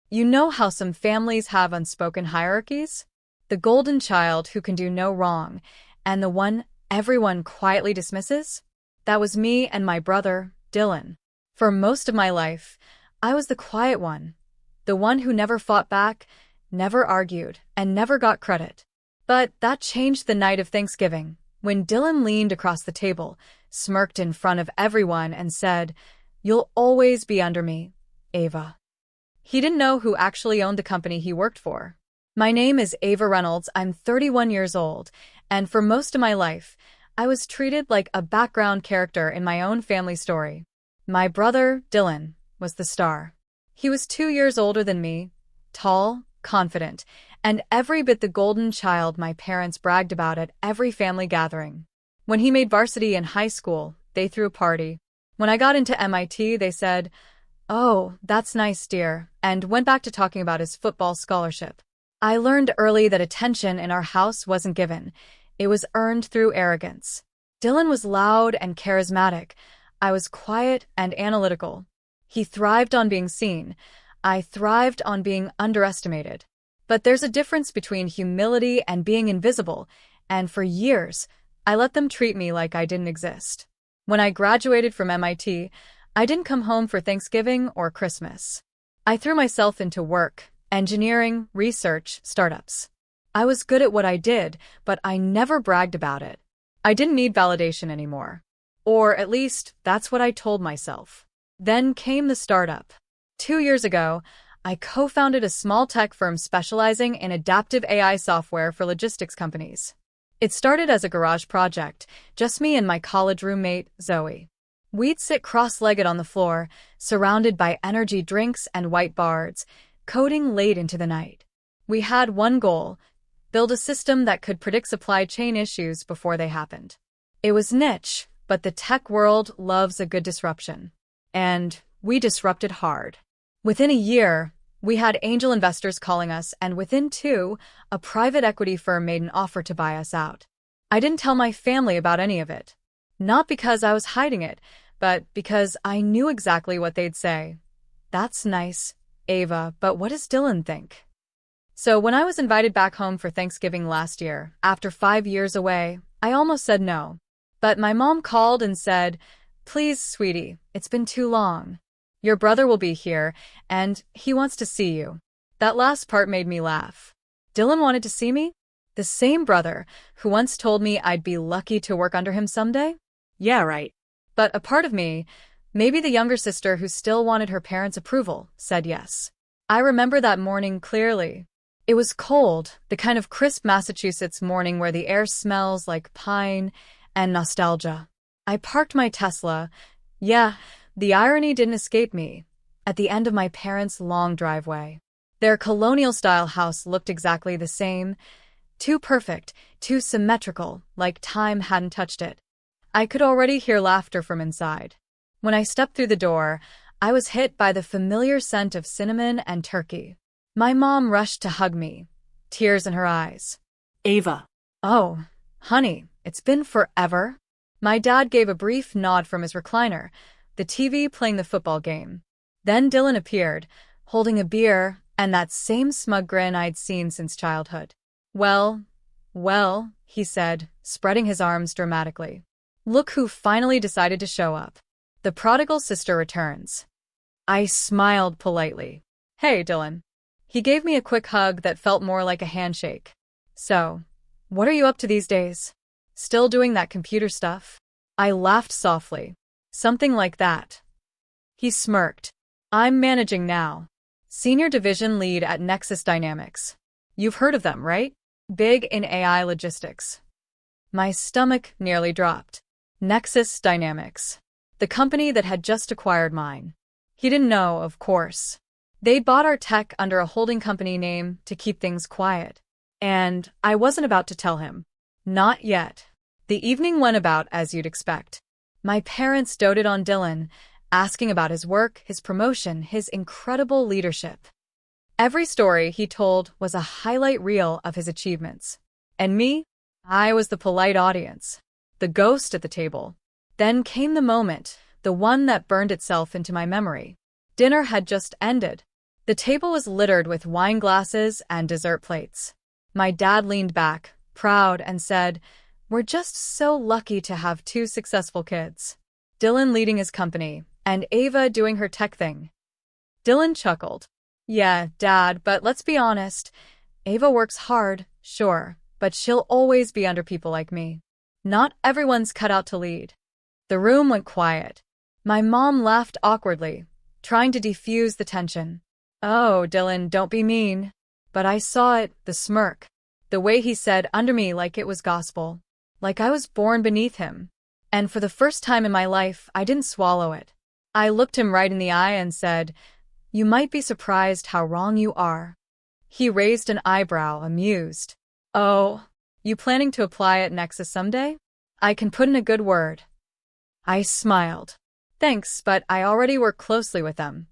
You know how some families have unspoken hierarchies? The golden child who can do no wrong, and the one everyone quietly dismisses? That was me and my brother, Dylan. For most of my life, I was the quiet one, the one who never fought back, never argued, and never got credit. But that changed the night of Thanksgiving, when Dylan leaned across the table, smirked in front of everyone, and said, "You'll always be under me, Ava." He didn't know who actually owned the company he worked for. My name is Ava Reynolds, I'm 31 years old, and for most of my life, I was treated like a background character in my own family story. My brother, Dylan, was the star. He was 2 years older than me, tall, confident, and every bit the golden child my parents bragged about at every family gathering. When he made varsity in high school, they threw a party. When I got into MIT, they said, "Oh, that's nice, dear," and went back to talking about his football scholarship. I learned early that attention in our house wasn't given. It was earned through arrogance. Dylan was loud and charismatic. I was quiet and analytical. He thrived on being seen. I thrived on being underestimated. But there's a difference between humility and being invisible, and for years, I let them treat me like I didn't exist. When I graduated from MIT, I didn't come home for Thanksgiving or Christmas. I threw myself into work, engineering, research, startups. I was good at what I did, but I never bragged about it. I didn't need validation anymore. Or at least, that's what I told myself. Then came the startup. 2 years ago, I co-founded a small tech firm specializing in adaptive AI software for logistics companies. It started as a garage project, just me and my college roommate, Zoe. We'd sit cross-legged on the floor, surrounded by energy drinks and white bards, coding late into the night. We had one goal: build a system that could predict supply chain issues before they happened. It was niche, but the tech world loves a good disruption. And we disrupted hard. Within a year, we had angel investors calling us, and within 2, a private equity firm made an offer to buy us out. I didn't tell my family about any of it. Not because I was hiding it, but because I knew exactly what they'd say. "That's nice, Ava, but what does Dylan think?" So when I was invited back home for Thanksgiving last year, after 5 years away, I almost said no. But my mom called and said, "Please, sweetie, it's been too long. Your brother will be here, and he wants to see you." That last part made me laugh. Dylan wanted to see me? The same brother who once told me I'd be lucky to work under him someday? Yeah, right. But a part of me, maybe the younger sister who still wanted her parents' approval, said yes. I remember that morning clearly. It was cold, the kind of crisp Massachusetts morning where the air smells like pine and nostalgia. I parked my Tesla. Yeah, the irony didn't escape me. At the end of my parents' long driveway. Their colonial-style house looked exactly the same. Too perfect, too symmetrical, like time hadn't touched it. I could already hear laughter from inside. When I stepped through the door, I was hit by the familiar scent of cinnamon and turkey. My mom rushed to hug me, tears in her eyes. "Ava." "Oh, honey, it's been forever." My dad gave a brief nod from his recliner, the TV playing the football game. Then Dylan appeared, holding a beer and that same smug grin I'd seen since childhood. Well, he said, spreading his arms dramatically. "Look who finally decided to show up. The prodigal sister returns." I smiled politely. "Hey, Dylan." He gave me a quick hug that felt more like a handshake. "So, what are you up to these days? Still doing that computer stuff?" I laughed softly. "Something like that." He smirked. "I'm managing now. Senior division lead at Nexus Dynamics. You've heard of them, right? Big in AI logistics." My stomach nearly dropped. Nexus Dynamics. The company that had just acquired mine. He didn't know, of course. They bought our tech under a holding company name to keep things quiet. And I wasn't about to tell him. Not yet. The evening went about as you'd expect. My parents doted on Dylan, asking about his work, his promotion, his incredible leadership. Every story he told was a highlight reel of his achievements. And me? I was the polite audience. The ghost at the table. Then came the moment, the one that burned itself into my memory. Dinner had just ended. The table was littered with wine glasses and dessert plates. My dad leaned back, proud, and said, "We're just so lucky to have two successful kids. Dylan leading his company, and Ava doing her tech thing." Dylan chuckled. "Yeah, Dad, but let's be honest. Ava works hard, sure, but she'll always be under people like me. Not everyone's cut out to lead." The room went quiet. My mom laughed awkwardly, trying to defuse the tension. "Oh, Dylan, don't be mean." But I saw it, the smirk. The way he said under me like it was gospel. Like I was born beneath him. And for the first time in my life, I didn't swallow it. I looked him right in the eye and said, "You might be surprised how wrong you are." He raised an eyebrow, amused. "Oh, you planning to apply at Nexus someday? I can put in a good word." I smiled. "Thanks, but I already work closely with them."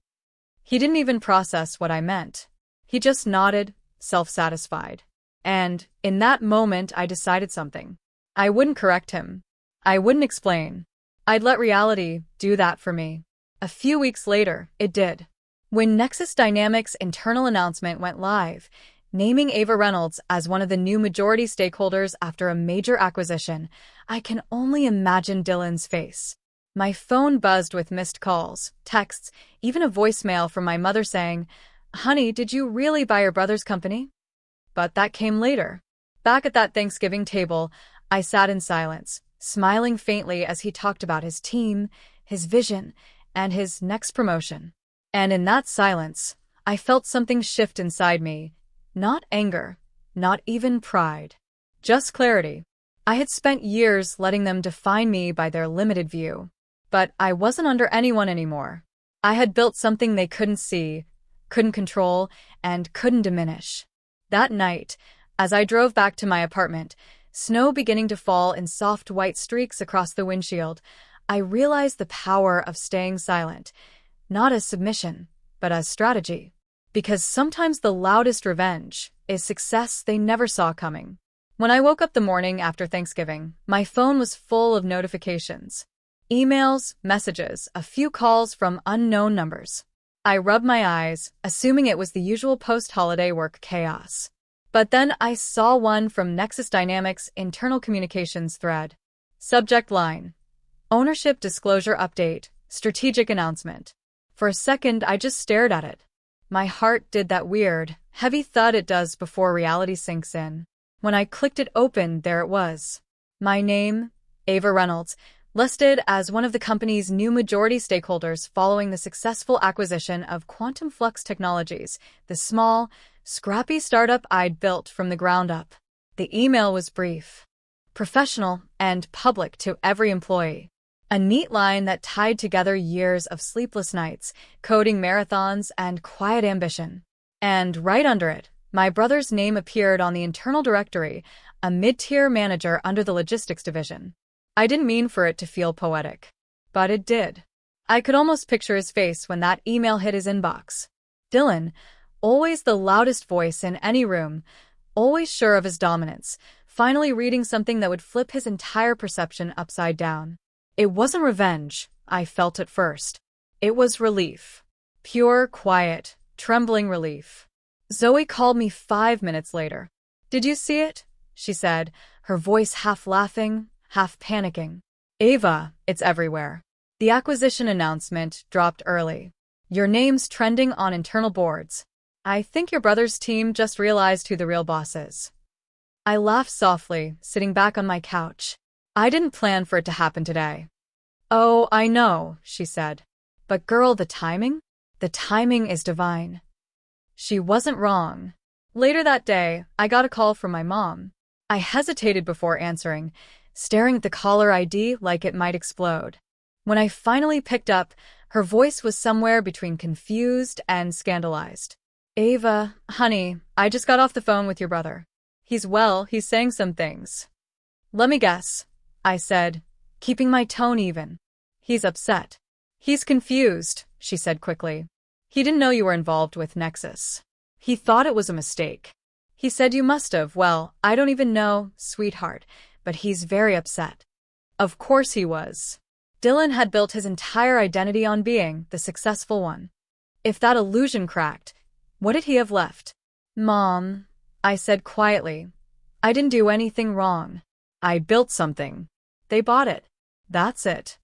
He didn't even process what I meant. He just nodded, self-satisfied. And, in that moment, I decided something. I wouldn't correct him. I wouldn't explain. I'd let reality do that for me. A few weeks later, it did. When Nexus Dynamics' internal announcement went live, naming Ava Reynolds as one of the new majority stakeholders after a major acquisition, I can only imagine Dylan's face. My phone buzzed with missed calls, texts, even a voicemail from my mother saying, "Honey, did you really buy your brother's company?" But that came later. Back at that Thanksgiving table, I sat in silence, smiling faintly as he talked about his team, his vision, and his next promotion. And in that silence, I felt something shift inside me. Not anger, not even pride. Just clarity. I had spent years letting them define me by their limited view. But I wasn't under anyone anymore. I had built something they couldn't see, couldn't control, and couldn't diminish. That night, as I drove back to my apartment, snow beginning to fall in soft white streaks across the windshield, I realized the power of staying silent, not as submission, but as strategy. Because sometimes the loudest revenge is success they never saw coming. When I woke up the morning after Thanksgiving, my phone was full of notifications. Emails, messages, a few calls from unknown numbers. I rubbed my eyes, assuming it was the usual post-holiday work chaos. But then I saw one from Nexus Dynamics' internal communications thread. Subject line: Ownership Disclosure Update, Strategic Announcement. For a second, I just stared at it. My heart did that weird, heavy thud it does before reality sinks in. When I clicked it open, there it was. My name, Ava Reynolds, listed as one of the company's new majority stakeholders following the successful acquisition of Quantum Flux Technologies, the small, scrappy startup I'd built from the ground up. The email was brief, professional, and public to every employee. A neat line that tied together years of sleepless nights, coding marathons, and quiet ambition. And right under it, my brother's name appeared on the internal directory, a mid-tier manager under the logistics division. I didn't mean for it to feel poetic, but it did. I could almost picture his face when that email hit his inbox. Dylan, always the loudest voice in any room, always sure of his dominance, finally reading something that would flip his entire perception upside down. It wasn't revenge, I felt at first. It was relief. Pure, quiet, trembling relief. Zoe called me 5 minutes later. "Did you see it?" she said, her voice half laughing, half panicking. "Ava, it's everywhere. The acquisition announcement dropped early. Your name's trending on internal boards. I think your brother's team just realized who the real boss is." I laughed softly, sitting back on my couch. I didn't plan for it to happen today. "Oh, I know," she said. "But girl, the timing? The timing is divine." She wasn't wrong. Later that day, I got a call from my mom. I hesitated before answering, staring at the caller ID like it might explode. When I finally picked up, her voice was somewhere between confused and scandalized. "Ava, honey, I just got off the phone with your brother. He's saying some things." "Let me guess," I said, keeping my tone even. "He's upset." "He's confused," she said quickly. "He didn't know you were involved with Nexus. He thought it was a mistake. He said you must have. Well, I don't even know, sweetheart, but he's very upset." Of course he was. Dylan had built his entire identity on being the successful one. If that illusion cracked, What did he have left? Mom, I said quietly. I didn't do anything wrong. I built something. They bought it. That's it.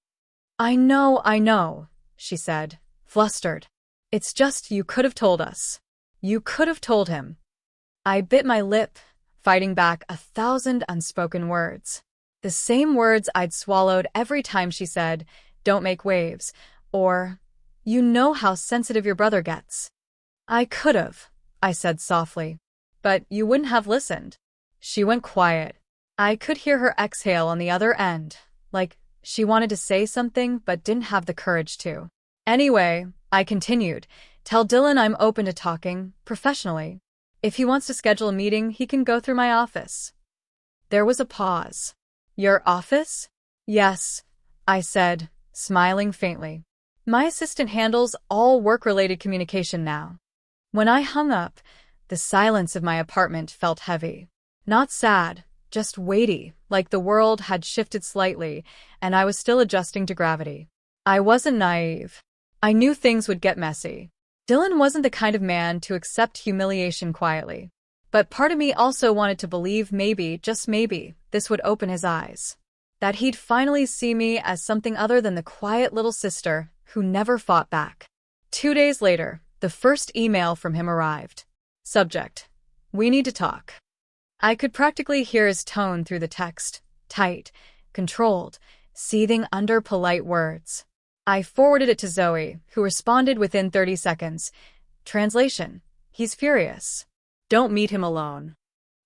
I know, she said, flustered. It's just you could have told us. You could have told him. I bit my lip, fighting back 1,000 unspoken words. The same words I'd swallowed every time she said, "Don't make waves," or, "You know how sensitive your brother gets." I could have, I said softly. But you wouldn't have listened. She went quiet. I could hear her exhale on the other end, like she wanted to say something but didn't have the courage to. Anyway, I continued, tell Dylan I'm open to talking, professionally. If he wants to schedule a meeting, he can go through my office. There was a pause. Your office? Yes, I said, smiling faintly. My assistant handles all work-related communication now. When I hung up, the silence of my apartment felt heavy. Not sad, just weighty, like the world had shifted slightly, and I was still adjusting to gravity. I wasn't naive. I knew things would get messy. Dylan wasn't the kind of man to accept humiliation quietly. But part of me also wanted to believe maybe, just maybe, this would open his eyes. That he'd finally see me as something other than the quiet little sister who never fought back. 2 days later, the first email from him arrived. Subject: We need to talk. I could practically hear his tone through the text, tight, controlled, seething under polite words. I forwarded it to Zoe, who responded within 30 seconds. Translation: He's furious. Don't meet him alone.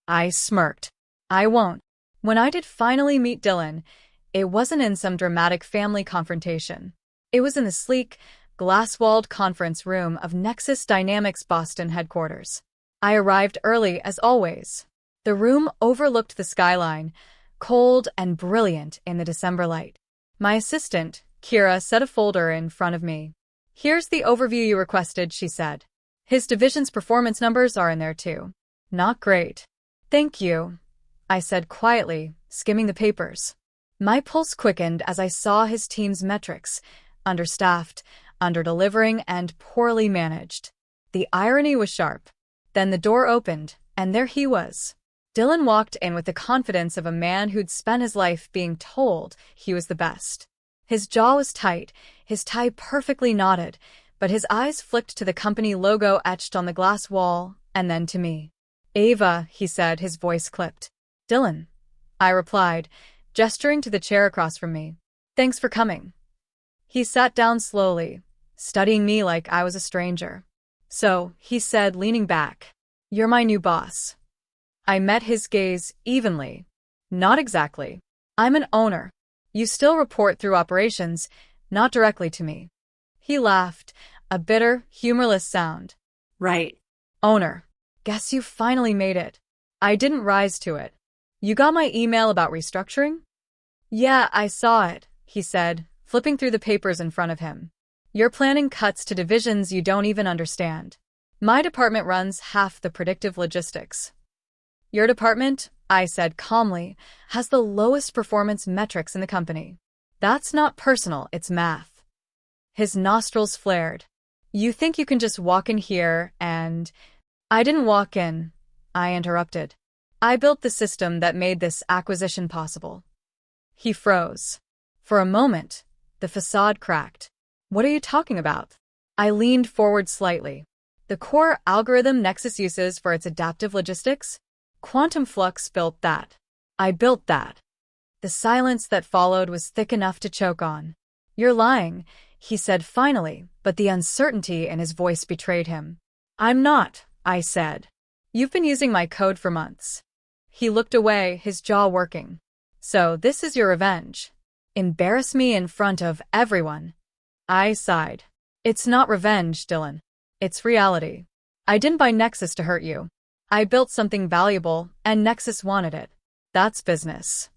I smirked. I won't. When I did finally meet Dylan, it wasn't in some dramatic family confrontation. It was in the sleek, glass-walled conference room of Nexus Dynamics Boston headquarters. I arrived early, as always. The room overlooked the skyline, cold and brilliant in the December light. My assistant, Kira, set a folder in front of me. Here's the overview you requested, she said. His division's performance numbers are in there too. Not great. Thank you, I said quietly, skimming the papers. My pulse quickened as I saw his team's metrics: understaffed, under-delivering, and poorly managed. The irony was sharp. Then the door opened, and there he was. Dylan walked in with the confidence of a man who'd spent his life being told he was the best. His jaw was tight, his tie perfectly knotted, but his eyes flicked to the company logo etched on the glass wall, and then to me. Ava, he said, his voice clipped. Dylan, I replied, gesturing to the chair across from me. Thanks for coming. He sat down slowly, studying me like I was a stranger. So, he said, leaning back, you're my new boss. I met his gaze evenly. Not exactly. I'm an owner. You still report through operations, not directly to me. He laughed, a bitter, humorless sound. Right. Owner. Guess you finally made it. I didn't rise to it. You got my email about restructuring? Yeah, I saw it, he said, flipping through the papers in front of him. You're planning cuts to divisions you don't even understand. My department runs half the predictive logistics. Your department, I said calmly, has the lowest performance metrics in the company. That's not personal, it's math. His nostrils flared. You think you can just walk in here and... I didn't walk in, I interrupted. I built the system that made this acquisition possible. He froze. For a moment, the facade cracked. What are you talking about? I leaned forward slightly. The core algorithm Nexus uses for its adaptive logistics? Quantum Flux built that. I built that. The silence that followed was thick enough to choke on. You're lying, he said finally, but the uncertainty in his voice betrayed him. I'm not, I said. You've been using my code for months. He looked away, his jaw working. So this is your revenge. Embarrass me in front of everyone. I sighed. It's not revenge, Dylan. It's reality. I didn't buy Nexus to hurt you. I built something valuable, and Nexus wanted it. That's business.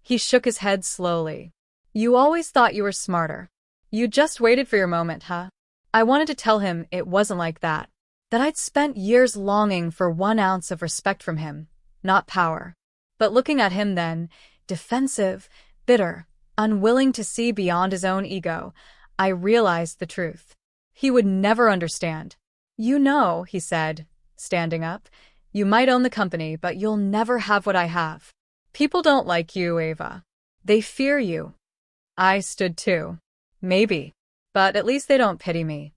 He shook his head slowly. You always thought you were smarter. You just waited for your moment, huh? I wanted to tell him it wasn't like that. That I'd spent years longing for 1 ounce of respect from him, not power. But looking at him then, defensive, bitter, unwilling to see beyond his own ego, I realized the truth. He would never understand. You know, he said, standing up, you might own the company, but you'll never have what I have. People don't like you, Ava. They fear you. I stood too. Maybe. But at least they don't pity me.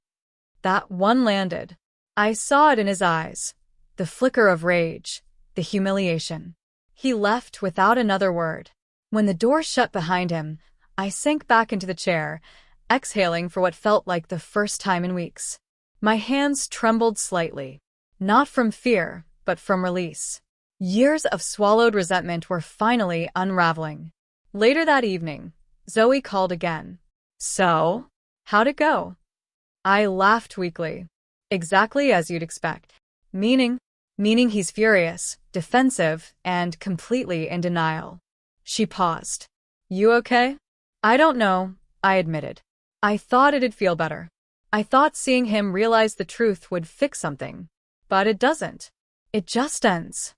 That one landed. I saw it in his eyes. The flicker of rage. The humiliation. He left without another word. When the door shut behind him, I sank back into the chair, exhaling for what felt like the first time in weeks. My hands trembled slightly. Not from fear, but from release. Years of swallowed resentment were finally unraveling. Later that evening, Zoe called again. So? How'd it go? I laughed weakly. Exactly as you'd expect. Meaning he's furious, defensive, and completely in denial. She paused. You okay? I don't know, I admitted. I thought it'd feel better. I thought seeing him realize the truth would fix something. But it doesn't. It just ends.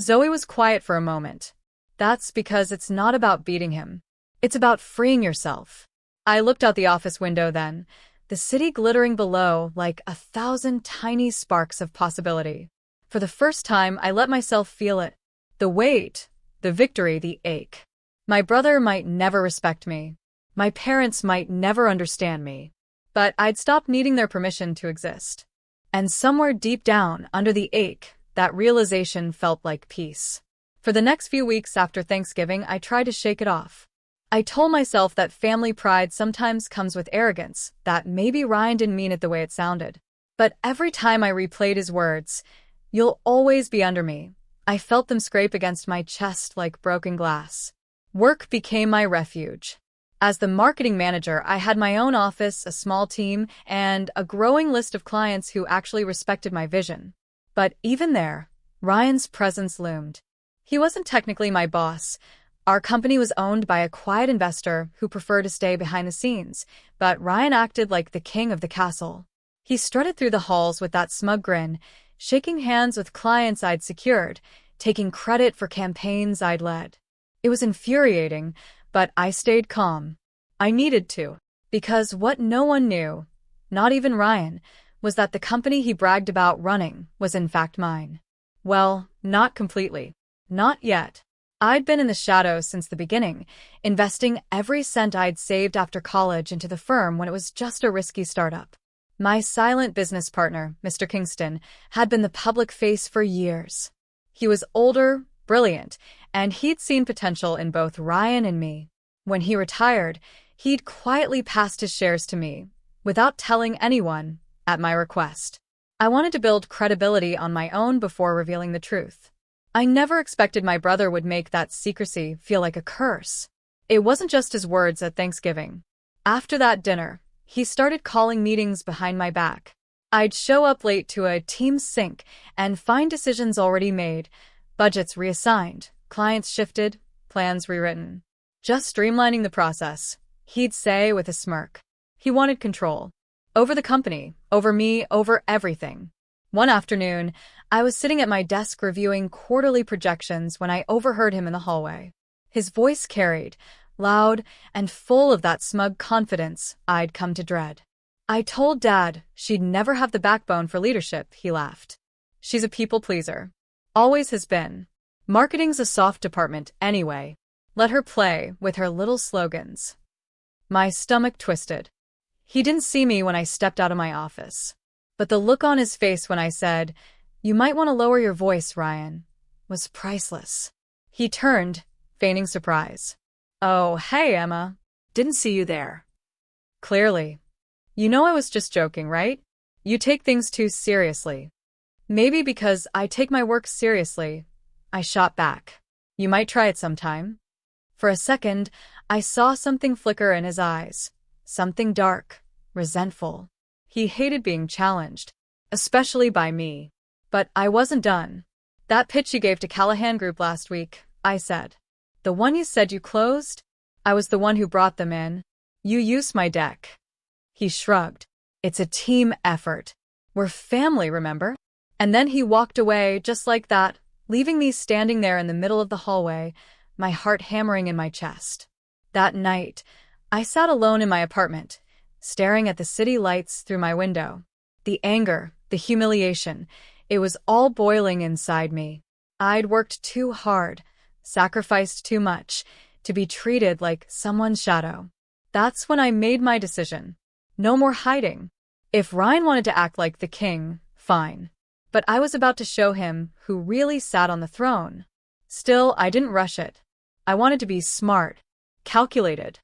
Zoe was quiet for a moment. That's because it's not about beating him. It's about freeing yourself. I looked out the office window then, the city glittering below like 1,000 tiny sparks of possibility. For the first time, I let myself feel it. The weight, the victory, the ache. My brother might never respect me. My parents might never understand me. But I'd stopped needing their permission to exist. And somewhere deep down, under the ache, that realization felt like peace. For the next few weeks after Thanksgiving, I tried to shake it off. I told myself that family pride sometimes comes with arrogance, that maybe Ryan didn't mean it the way it sounded. But every time I replayed his words, "You'll always be under me," I felt them scrape against my chest like broken glass. Work became my refuge. As the marketing manager, I had my own office, a small team, and a growing list of clients who actually respected my vision. But even there, Ryan's presence loomed. He wasn't technically my boss. Our company was owned by a quiet investor who preferred to stay behind the scenes, but Ryan acted like the king of the castle. He strutted through the halls with that smug grin, shaking hands with clients I'd secured, taking credit for campaigns I'd led. It was infuriating, but I stayed calm. I needed to, because what no one knew, not even Ryan, was that the company he bragged about running was in fact mine. Well, not completely. Not yet. I'd been in the shadows since the beginning, investing every cent I'd saved after college into the firm when it was just a risky startup. My silent business partner, Mr. Kingston, had been the public face for years. He was older, brilliant, and he'd seen potential in both Ryan and me. When he retired, he'd quietly passed his shares to me, without telling anyone, at my request. I wanted to build credibility on my own before revealing the truth. I never expected my brother would make that secrecy feel like a curse. It wasn't just his words at Thanksgiving. After that dinner, he started calling meetings behind my back. I'd show up late to a team sync and find decisions already made, budgets reassigned, clients shifted, plans rewritten. Just streamlining the process, he'd say with a smirk. He wanted control. Over the company, over me, over everything. One afternoon, I was sitting at my desk reviewing quarterly projections when I overheard him in the hallway. His voice carried, loud and full of that smug confidence I'd come to dread. I told Dad she'd never have the backbone for leadership, he laughed. She's a people pleaser. Always has been. Marketing's a soft department anyway. Let her play with her little slogans. My stomach twisted. He didn't see me when I stepped out of my office. But the look on his face when I said, "You might want to lower your voice, Ryan," was priceless. He turned, feigning surprise. "Oh, hey, Emma. Didn't see you there." Clearly. "You know I was just joking, right? You take things too seriously." Maybe because I take my work seriously, I shot back. "You might try it sometime." For a second, I saw something flicker in his eyes. Something dark, resentful. He hated being challenged, especially by me. But I wasn't done. "That pitch you gave to Callahan Group last week," I said. "The one you said you closed? I was the one who brought them in. You used my deck." He shrugged. "It's a team effort. We're family, remember?" And then he walked away just like that, leaving me standing there in the middle of the hallway, my heart hammering in my chest. That night, I sat alone in my apartment, staring at the city lights through my window. The anger, The humiliation. It was all boiling inside me. I'd worked too hard, sacrificed too much, to be treated like someone's shadow. That's when I made my decision. No more hiding. If Ryan wanted to act like the king, fine. But I was about to show him who really sat on the throne. Still, I didn't rush it. I wanted to be smart, calculated.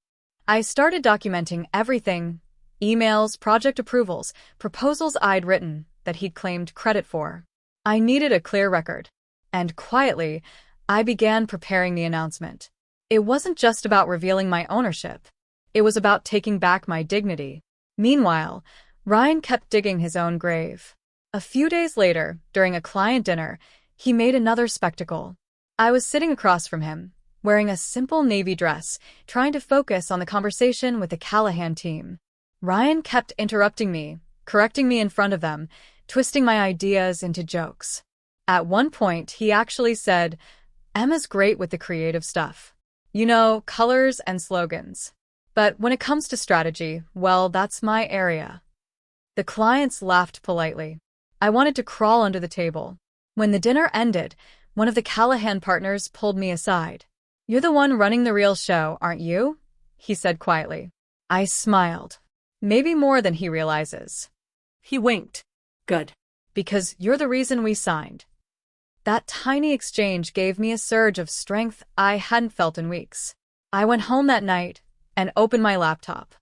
I started documenting everything: emails, project approvals, proposals I'd written that he'd claimed credit for. I needed a clear record. And quietly, I began preparing the announcement. It wasn't just about revealing my ownership. It was about taking back my dignity. Meanwhile, Ryan kept digging his own grave. A few days later, during a client dinner, he made another spectacle. I was sitting across from him, wearing a simple navy dress, trying to focus on the conversation with the Callahan team. Ryan kept interrupting me, correcting me in front of them, twisting my ideas into jokes. At one point, he actually said, "Emma's great with the creative stuff. You know, colors and slogans. But when it comes to strategy, well, that's my area." The clients laughed politely. I wanted to crawl under the table. When the dinner ended, one of the Callahan partners pulled me aside. "You're the one running the real show, aren't you?" he said quietly. I smiled. Maybe more than he realizes. He winked. "Good. Because you're the reason we signed." That tiny exchange gave me a surge of strength I hadn't felt in weeks. I went home that night and opened my laptop.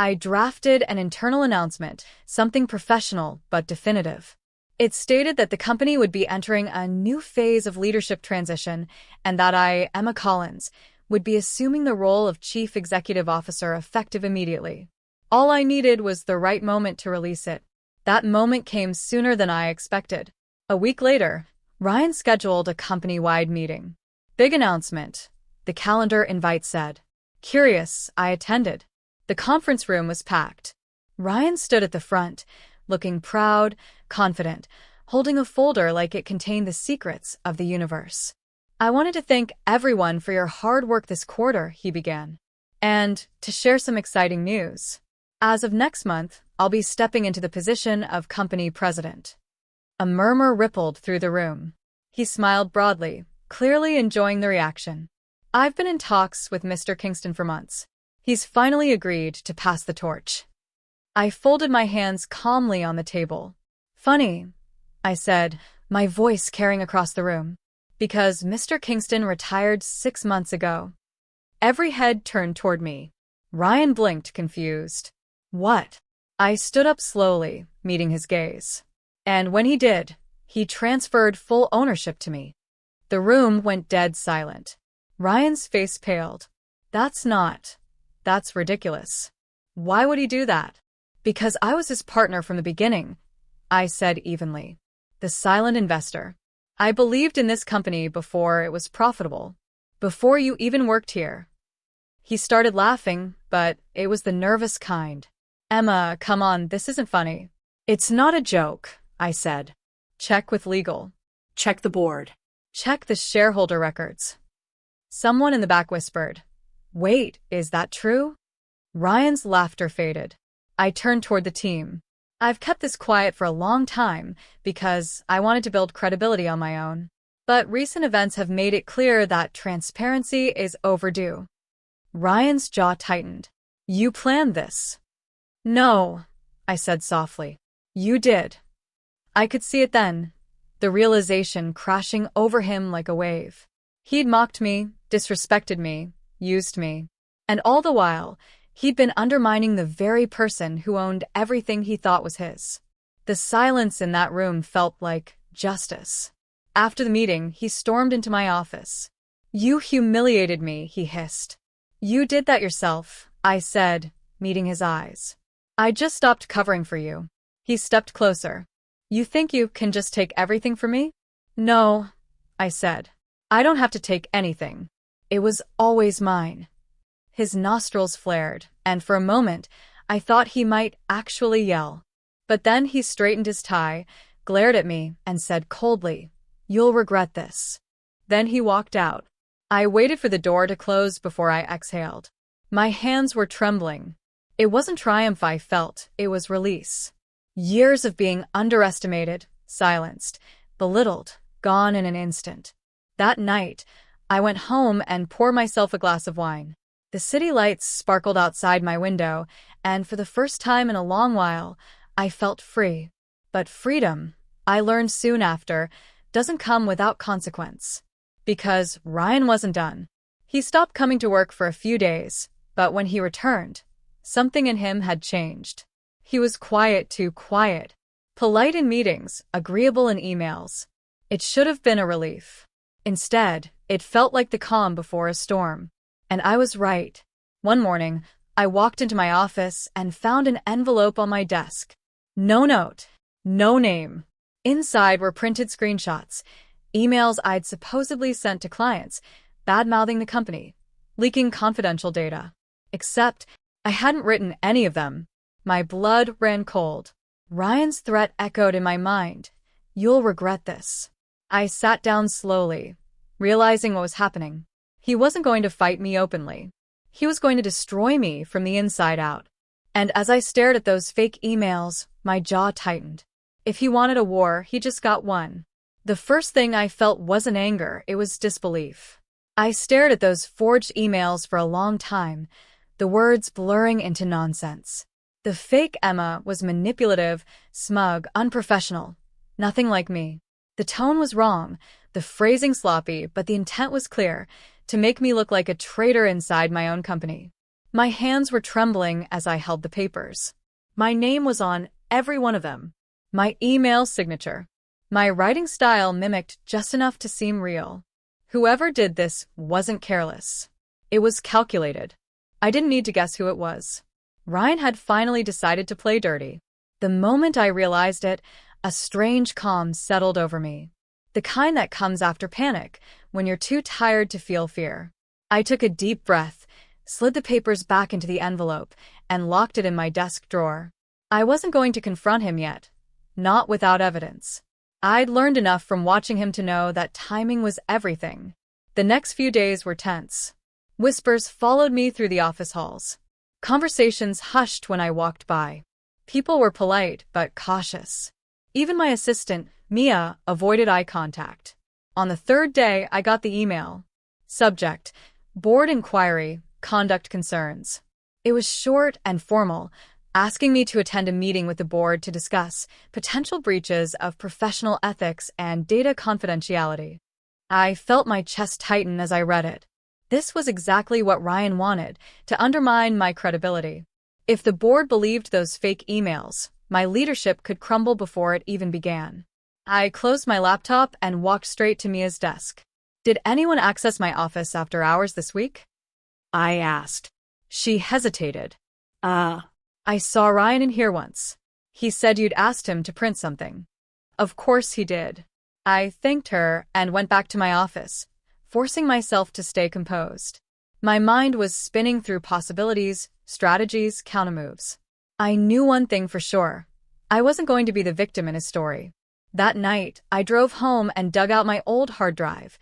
I drafted an internal announcement, something professional but definitive. It stated that the company would be entering a new phase of leadership transition and that I, Emma Collins, would be assuming the role of Chief Executive Officer effective immediately. All I needed was the right moment to release it. That moment came sooner than I expected. A week later, Ryan scheduled a company-wide meeting. Big announcement, the calendar invite said. Curious, I attended. The conference room was packed. Ryan stood at the front, looking proud, confident, holding a folder like it contained the secrets of the universe. "I wanted to thank everyone for your hard work this quarter," he began. "And to share some exciting news. As of next month, I'll be stepping into the position of company president." A murmur rippled through the room. He smiled broadly, clearly enjoying the reaction. "I've been in talks with Mr. Kingston for months. He's finally agreed to pass the torch." I folded my hands calmly on the table. "Funny," I said, my voice carrying across the room. "Because Mr. Kingston retired 6 months ago." Every head turned toward me. Ryan blinked, confused. "What?" I stood up slowly, meeting his gaze. And when he did, he transferred full ownership to me. The room went dead silent. Ryan's face paled. That's ridiculous. Why would he do that?" "Because I was his partner from the beginning," I said evenly. "The silent investor. I believed in this company before it was profitable. Before you even worked here." He started laughing, but it was the nervous kind. "Emma, come on, this isn't funny." "It's not a joke," I said. "Check with legal. Check the board. Check the shareholder records." Someone in the back whispered, "Wait, is that true?" Ryan's laughter faded. I turned toward the team. "I've kept this quiet for a long time because I wanted to build credibility on my own. But recent events have made it clear that transparency is overdue." Ryan's jaw tightened. "You planned this?" "No," I said softly. "You did." I could see it then, the realization crashing over him like a wave. He'd mocked me, disrespected me, used me. And all the while, he'd been undermining the very person who owned everything he thought was his. The silence in that room felt like justice. After the meeting, he stormed into my office. "You humiliated me," he hissed. "You did that yourself," I said, meeting his eyes. "I just stopped covering for you." He stepped closer. "You think you can just take everything from me?" "No," I said. "I don't have to take anything. It was always mine." His nostrils flared, and for a moment, I thought he might actually yell. But then he straightened his tie, glared at me, and said coldly, "You'll regret this." Then he walked out. I waited for the door to close before I exhaled. My hands were trembling. It wasn't triumph I felt, it was release. Years of being underestimated, silenced, belittled, gone in an instant. That night, I went home and poured myself a glass of wine. The city lights sparkled outside my window, and for the first time in a long while, I felt free. But freedom, I learned soon after, doesn't come without consequence. Because Ryan wasn't done. He stopped coming to work for a few days, but when he returned, something in him had changed. He was quiet, too quiet. Polite in meetings, agreeable in emails. It should have been a relief. Instead, it felt like the calm before a storm. And I was right. One morning, I walked into my office and found an envelope on my desk. No note, no name. Inside were printed screenshots, emails I'd supposedly sent to clients, bad-mouthing the company, leaking confidential data. Except, I hadn't written any of them. My blood ran cold. Ryan's threat echoed in my mind. You'll regret this. I sat down slowly, realizing what was happening. He wasn't going to fight me openly. He was going to destroy me from the inside out. And as I stared at those fake emails, my jaw tightened. If he wanted a war, he just got one. The first thing I felt wasn't anger, it was disbelief. I stared at those forged emails for a long time, the words blurring into nonsense. The fake Emma was manipulative, smug, unprofessional. Nothing like me. The tone was wrong, the phrasing sloppy, but the intent was clear, to make me look like a traitor inside my own company. My hands were trembling as I held the papers. My name was on every one of them. My email signature. My writing style mimicked just enough to seem real. Whoever did this wasn't careless. It was calculated. I didn't need to guess who it was. Ryan had finally decided to play dirty. The moment I realized it, a strange calm settled over me. The kind that comes after panic, when you're too tired to feel fear. I took a deep breath, slid the papers back into the envelope, and locked it in my desk drawer. I wasn't going to confront him yet. Not without evidence. I'd learned enough from watching him to know that timing was everything. The next few days were tense. Whispers followed me through the office halls. Conversations hushed when I walked by. People were polite but cautious. Even my assistant, Mia, avoided eye contact. On the third day, I got the email. Subject: Board Inquiry, Conduct Concerns. It was short and formal, asking me to attend a meeting with the board to discuss potential breaches of professional ethics and data confidentiality. I felt my chest tighten as I read it. This was exactly what Ryan wanted, to undermine my credibility. If the board believed those fake emails, my leadership could crumble before it even began. I closed my laptop and walked straight to Mia's desk. Did anyone access my office after hours this week? I asked. She hesitated. I saw Ryan in here once. He said you'd asked him to print something. Of course he did. I thanked her and went back to my office, forcing myself to stay composed. My mind was spinning through possibilities, strategies, countermoves. I knew one thing for sure. I wasn't going to be the victim in his story. That night, I drove home and dug out my old hard drive,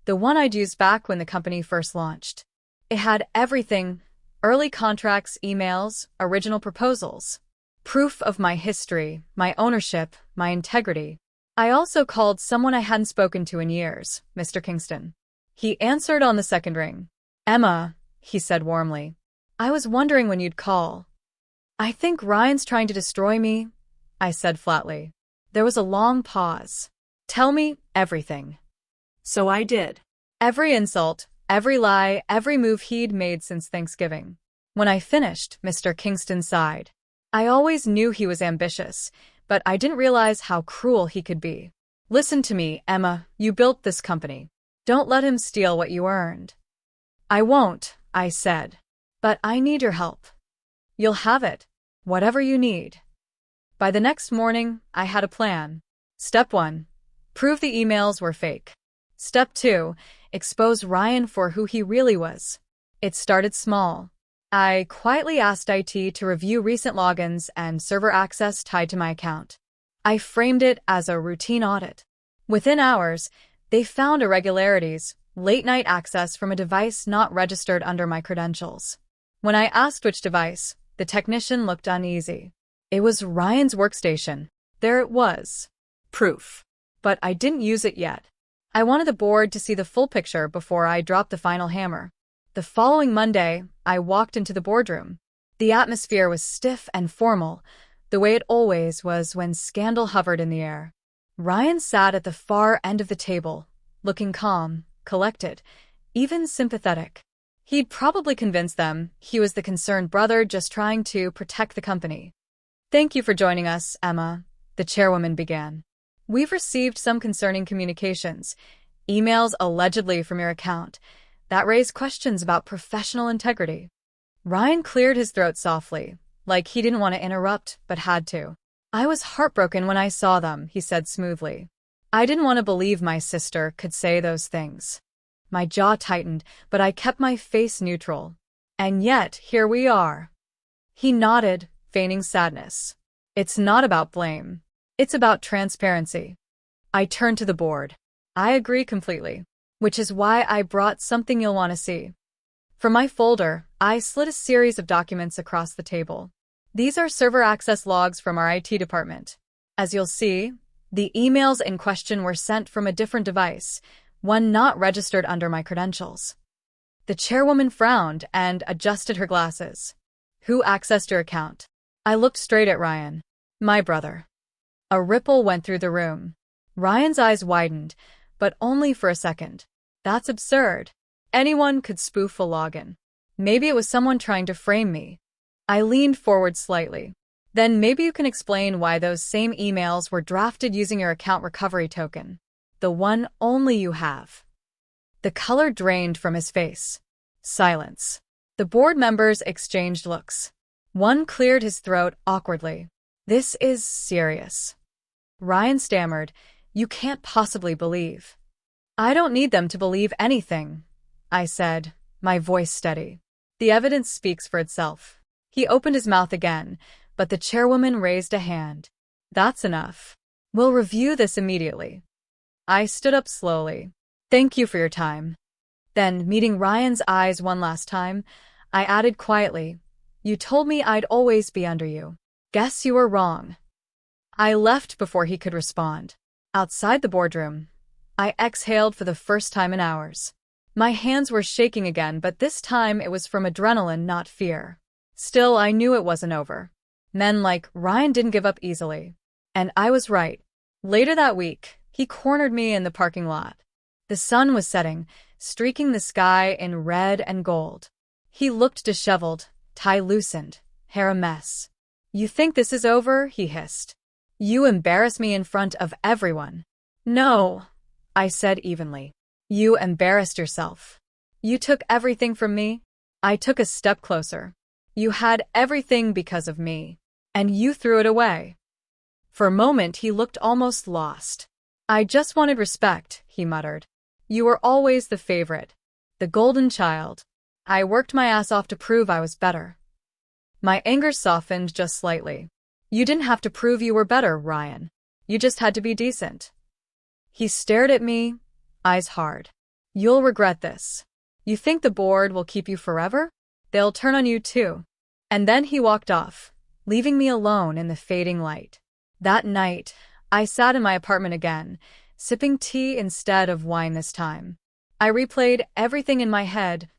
the one I'd used back when the company first launched. It had everything: early contracts, emails, original proposals. Proof of my history, my ownership, my integrity. I also called someone I hadn't spoken to in years, Mr. Kingston. He answered on the second ring. Emma, he said warmly. I was wondering when you'd call. I think Ryan's trying to destroy me, I said flatly. There was a long pause. Tell me everything. So I did. Every insult, every lie, every move he'd made since Thanksgiving. When I finished, Mr. Kingston sighed. I always knew he was ambitious, but I didn't realize how cruel he could be. Listen to me, Emma, you built this company. Don't let him steal what you earned. I won't, I said. But I need your help. You'll have it. Whatever you need. By the next morning, I had a plan. Step 1. Prove the emails were fake. Step 2. Expose Ryan for who he really was. It started small. I quietly asked IT to review recent logins and server access tied to my account. I framed it as a routine audit. Within hours, they found irregularities, late-night access from a device not registered under my credentials. When I asked which device, the technician looked uneasy. It was Ryan's workstation. There it was. Proof. But I didn't use it yet. I wanted the board to see the full picture before I dropped the final hammer. The following Monday, I walked into the boardroom. The atmosphere was stiff and formal, the way it always was when scandal hovered in the air. Ryan sat at the far end of the table, looking calm, collected, even sympathetic. He'd probably convinced them he was the concerned brother just trying to protect the company. "Thank you for joining us, Emma," the chairwoman began. "We've received some concerning communications, emails allegedly from your account, that raise questions about professional integrity." Ryan cleared his throat softly, like he didn't want to interrupt, but had to. "I was heartbroken when I saw them," he said smoothly. "I didn't want to believe my sister could say those things." My jaw tightened, but I kept my face neutral. "And yet, here we are." He nodded, feigning sadness. "It's not about blame. It's about transparency." I turned to the board. "I agree completely. Which is why I brought something you'll want to see." From my folder, I slid a series of documents across the table. These are server access logs from our IT department. As you'll see, the emails in question were sent from a different device, one not registered under my credentials. The chairwoman frowned and adjusted her glasses. "Who accessed your account?" I looked straight at Ryan. "My brother." A ripple went through the room. Ryan's eyes widened, but only for a second. "That's absurd. Anyone could spoof a login. Maybe it was someone trying to frame me." I leaned forward slightly. "Then maybe you can explain why those same emails were drafted using your account recovery token. The one only you have." The color drained from his face. Silence. The board members exchanged looks. One cleared his throat awkwardly. "This is serious." Ryan stammered, "You can't possibly believe." "I don't need them to believe anything," I said, my voice steady. "The evidence speaks for itself." He opened his mouth again, but the chairwoman raised a hand. "That's enough. We'll review this immediately." I stood up slowly. "Thank you for your time." Then, meeting Ryan's eyes one last time, I added quietly, "You told me I'd always be under you. Guess you were wrong." I left before he could respond. Outside the boardroom, I exhaled for the first time in hours. My hands were shaking again, but this time it was from adrenaline, not fear. Still, I knew it wasn't over. Men like Ryan didn't give up easily. And I was right. Later that week, he cornered me in the parking lot. The sun was setting, streaking the sky in red and gold. He looked disheveled, tie loosened, hair a mess. "You think this is over?" he hissed. "You embarrass me in front of everyone." "No," I said evenly. "You embarrassed yourself. You took everything from me." I took a step closer. "You had everything because of me. And you threw it away." For a moment he looked almost lost. "I just wanted respect," he muttered. "You were always the favorite. The golden child. I worked my ass off to prove I was better." My anger softened just slightly. "You didn't have to prove you were better, Ryan. You just had to be decent." He stared at me, eyes hard. "You'll regret this. You think the board will keep you forever? They'll turn on you too." And then he walked off, leaving me alone in the fading light. That night, I sat in my apartment again, sipping tea instead of wine this time. I replayed everything in my head.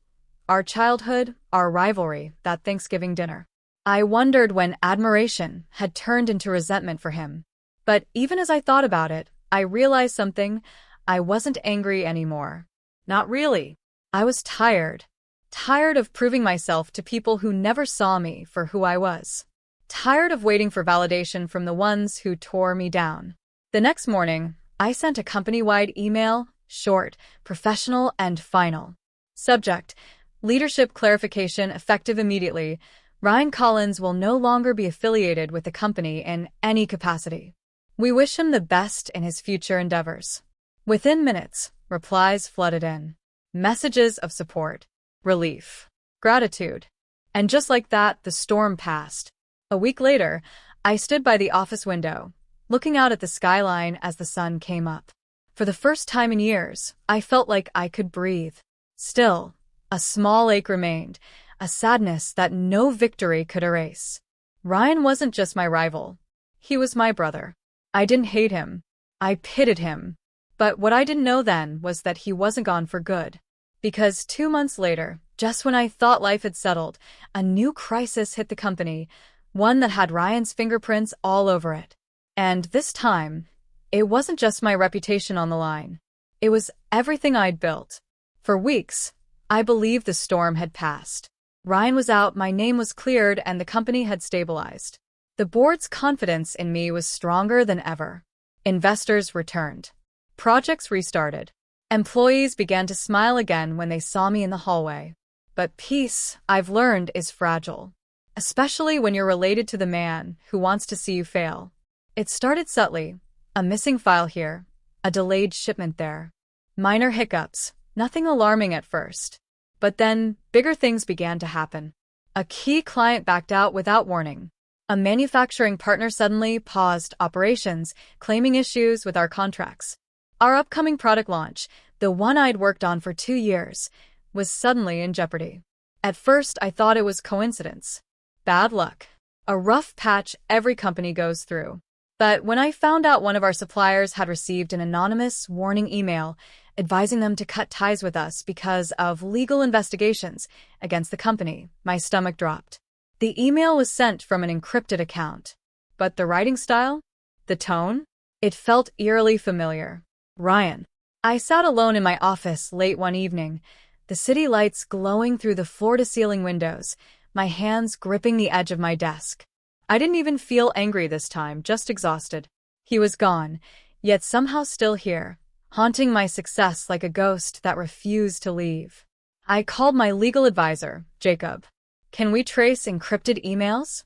Our childhood, our rivalry, that Thanksgiving dinner. I wondered when admiration had turned into resentment for him. But even as I thought about it, I realized something. I wasn't angry anymore. Not really. I was tired. Tired of proving myself to people who never saw me for who I was. Tired of waiting for validation from the ones who tore me down. The next morning, I sent a company-wide email, short, professional, and final. Subject: Leadership clarification effective immediately. Ryan Collins will no longer be affiliated with the company in any capacity. We wish him the best in his future endeavors. Within minutes, replies flooded in. Messages of support, relief, gratitude. And just like that, the storm passed. A week later, I stood by the office window, looking out at the skyline as the sun came up. For the first time in years, I felt like I could breathe. Still, a small ache remained, a sadness that no victory could erase. Ryan wasn't just my rival. He was my brother. I didn't hate him. I pitied him. But what I didn't know then was that he wasn't gone for good. Because 2 months later, just when I thought life had settled, a new crisis hit the company, one that had Ryan's fingerprints all over it. And this time, it wasn't just my reputation on the line. It was everything I'd built. For weeks, I believed the storm had passed. Ryan was out, my name was cleared, and the company had stabilized. The board's confidence in me was stronger than ever. Investors returned. Projects restarted. Employees began to smile again when they saw me in the hallway. But peace, I've learned, is fragile. Especially when you're related to the man who wants to see you fail. It started subtly. A missing file here. A delayed shipment there. Minor hiccups. Nothing alarming at first. But then, bigger things began to happen. A key client backed out without warning. A manufacturing partner suddenly paused operations, claiming issues with our contracts. Our upcoming product launch, the one I'd worked on for 2 years, was suddenly in jeopardy. At first, I thought it was coincidence. Bad luck. A rough patch every company goes through. But when I found out one of our suppliers had received an anonymous warning email advising them to cut ties with us because of legal investigations against the company, my stomach dropped. The email was sent from an encrypted account. But the writing style? The tone? It felt eerily familiar. Ryan. I sat alone in my office late one evening, the city lights glowing through the floor-to-ceiling windows, my hands gripping the edge of my desk. I didn't even feel angry this time, just exhausted. He was gone, yet somehow still here, haunting my success like a ghost that refused to leave. I called my legal advisor, Jacob. Can we trace encrypted emails?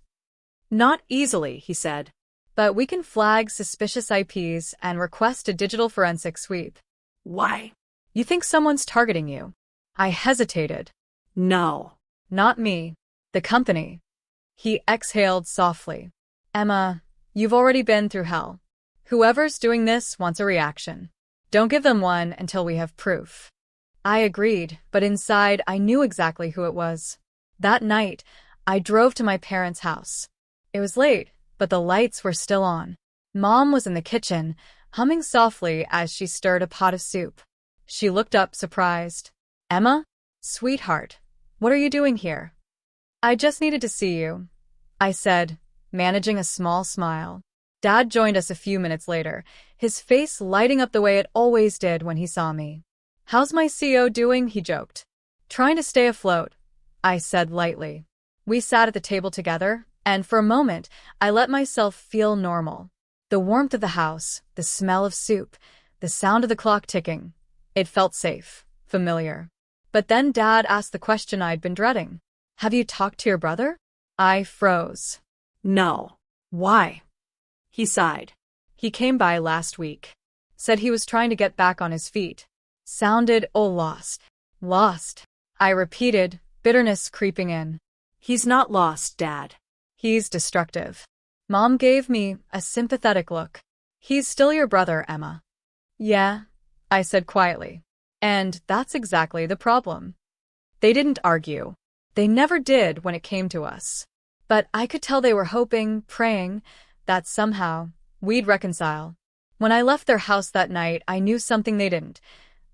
Not easily, he said. But we can flag suspicious IPs and request a digital forensic sweep. Why? You think someone's targeting you? I hesitated. No. Not me. The company. He exhaled softly. Emma, you've already been through hell. Whoever's doing this wants a reaction. Don't give them one until we have proof. I agreed, but inside I knew exactly who it was. That night, I drove to my parents' house. It was late, but the lights were still on. Mom was in the kitchen, humming softly as she stirred a pot of soup. She looked up, surprised. Emma? Sweetheart, what are you doing here? I just needed to see you, I said, managing a small smile. Dad joined us a few minutes later, his face lighting up the way it always did when he saw me. How's my CO doing? He joked. Trying to stay afloat, I said lightly. We sat at the table together, and for a moment, I let myself feel normal. The warmth of the house, the smell of soup, the sound of the clock ticking. It felt safe, familiar. But then Dad asked the question I'd been dreading. Have you talked to your brother? I froze. No. Why? He sighed. He came by last week. Said he was trying to get back on his feet. Sounded lost. Lost. I repeated, bitterness creeping in. He's not lost, Dad. He's destructive. Mom gave me a sympathetic look. He's still your brother, Emma. Yeah, I said quietly. And that's exactly the problem. They didn't argue. They never did when it came to us. But I could tell they were hoping, praying, that somehow we'd reconcile. When I left their house that night, I knew something they didn't.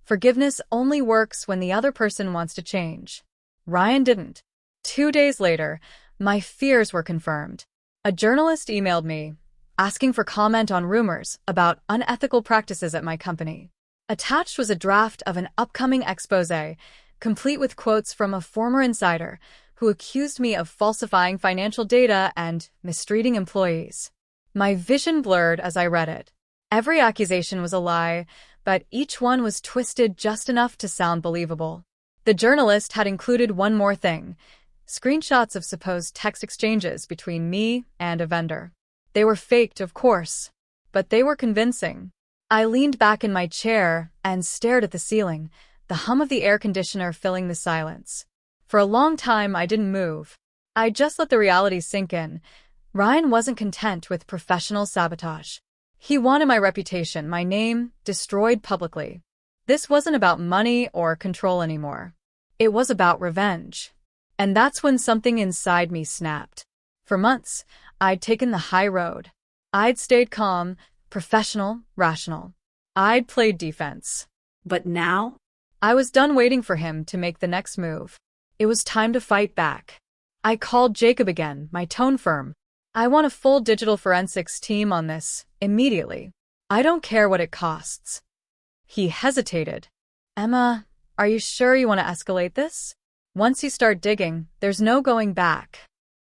Forgiveness only works when the other person wants to change. Ryan didn't. 2 days later, my fears were confirmed. A journalist emailed me, asking for comment on rumors about unethical practices at my company. Attached was a draft of an upcoming exposé, complete with quotes from a former insider who accused me of falsifying financial data and mistreating employees. My vision blurred as I read it. Every accusation was a lie, but each one was twisted just enough to sound believable. The journalist had included one more thing: screenshots of supposed text exchanges between me and a vendor. They were faked, of course, but they were convincing. I leaned back in my chair and stared at the ceiling, the hum of the air conditioner filling the silence. For a long time, I didn't move. I just let the reality sink in. Ryan wasn't content with professional sabotage. He wanted my reputation, my name, destroyed publicly. This wasn't about money or control anymore. It was about revenge. And that's when something inside me snapped. For months, I'd taken the high road. I'd stayed calm, professional, rational. I'd played defense. But now? I was done waiting for him to make the next move. It was time to fight back. I called Jacob again, my tone firm. I want a full digital forensics team on this, immediately. I don't care what it costs. He hesitated. Emma, are you sure you want to escalate this? Once you start digging, there's no going back.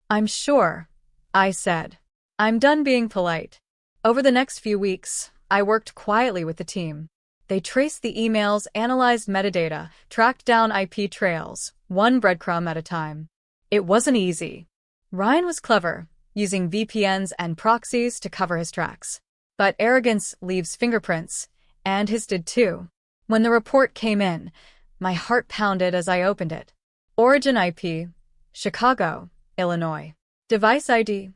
I'm sure, I said. I'm done being polite. Over the next few weeks, I worked quietly with the team. They traced the emails, analyzed metadata, tracked down IP trails, one breadcrumb at a time. It wasn't easy. Ryan was clever, using VPNs and proxies to cover his tracks. But arrogance leaves fingerprints, and his did too. When the report came in, my heart pounded as I opened it. Origin IP, Chicago, Illinois. Device ID,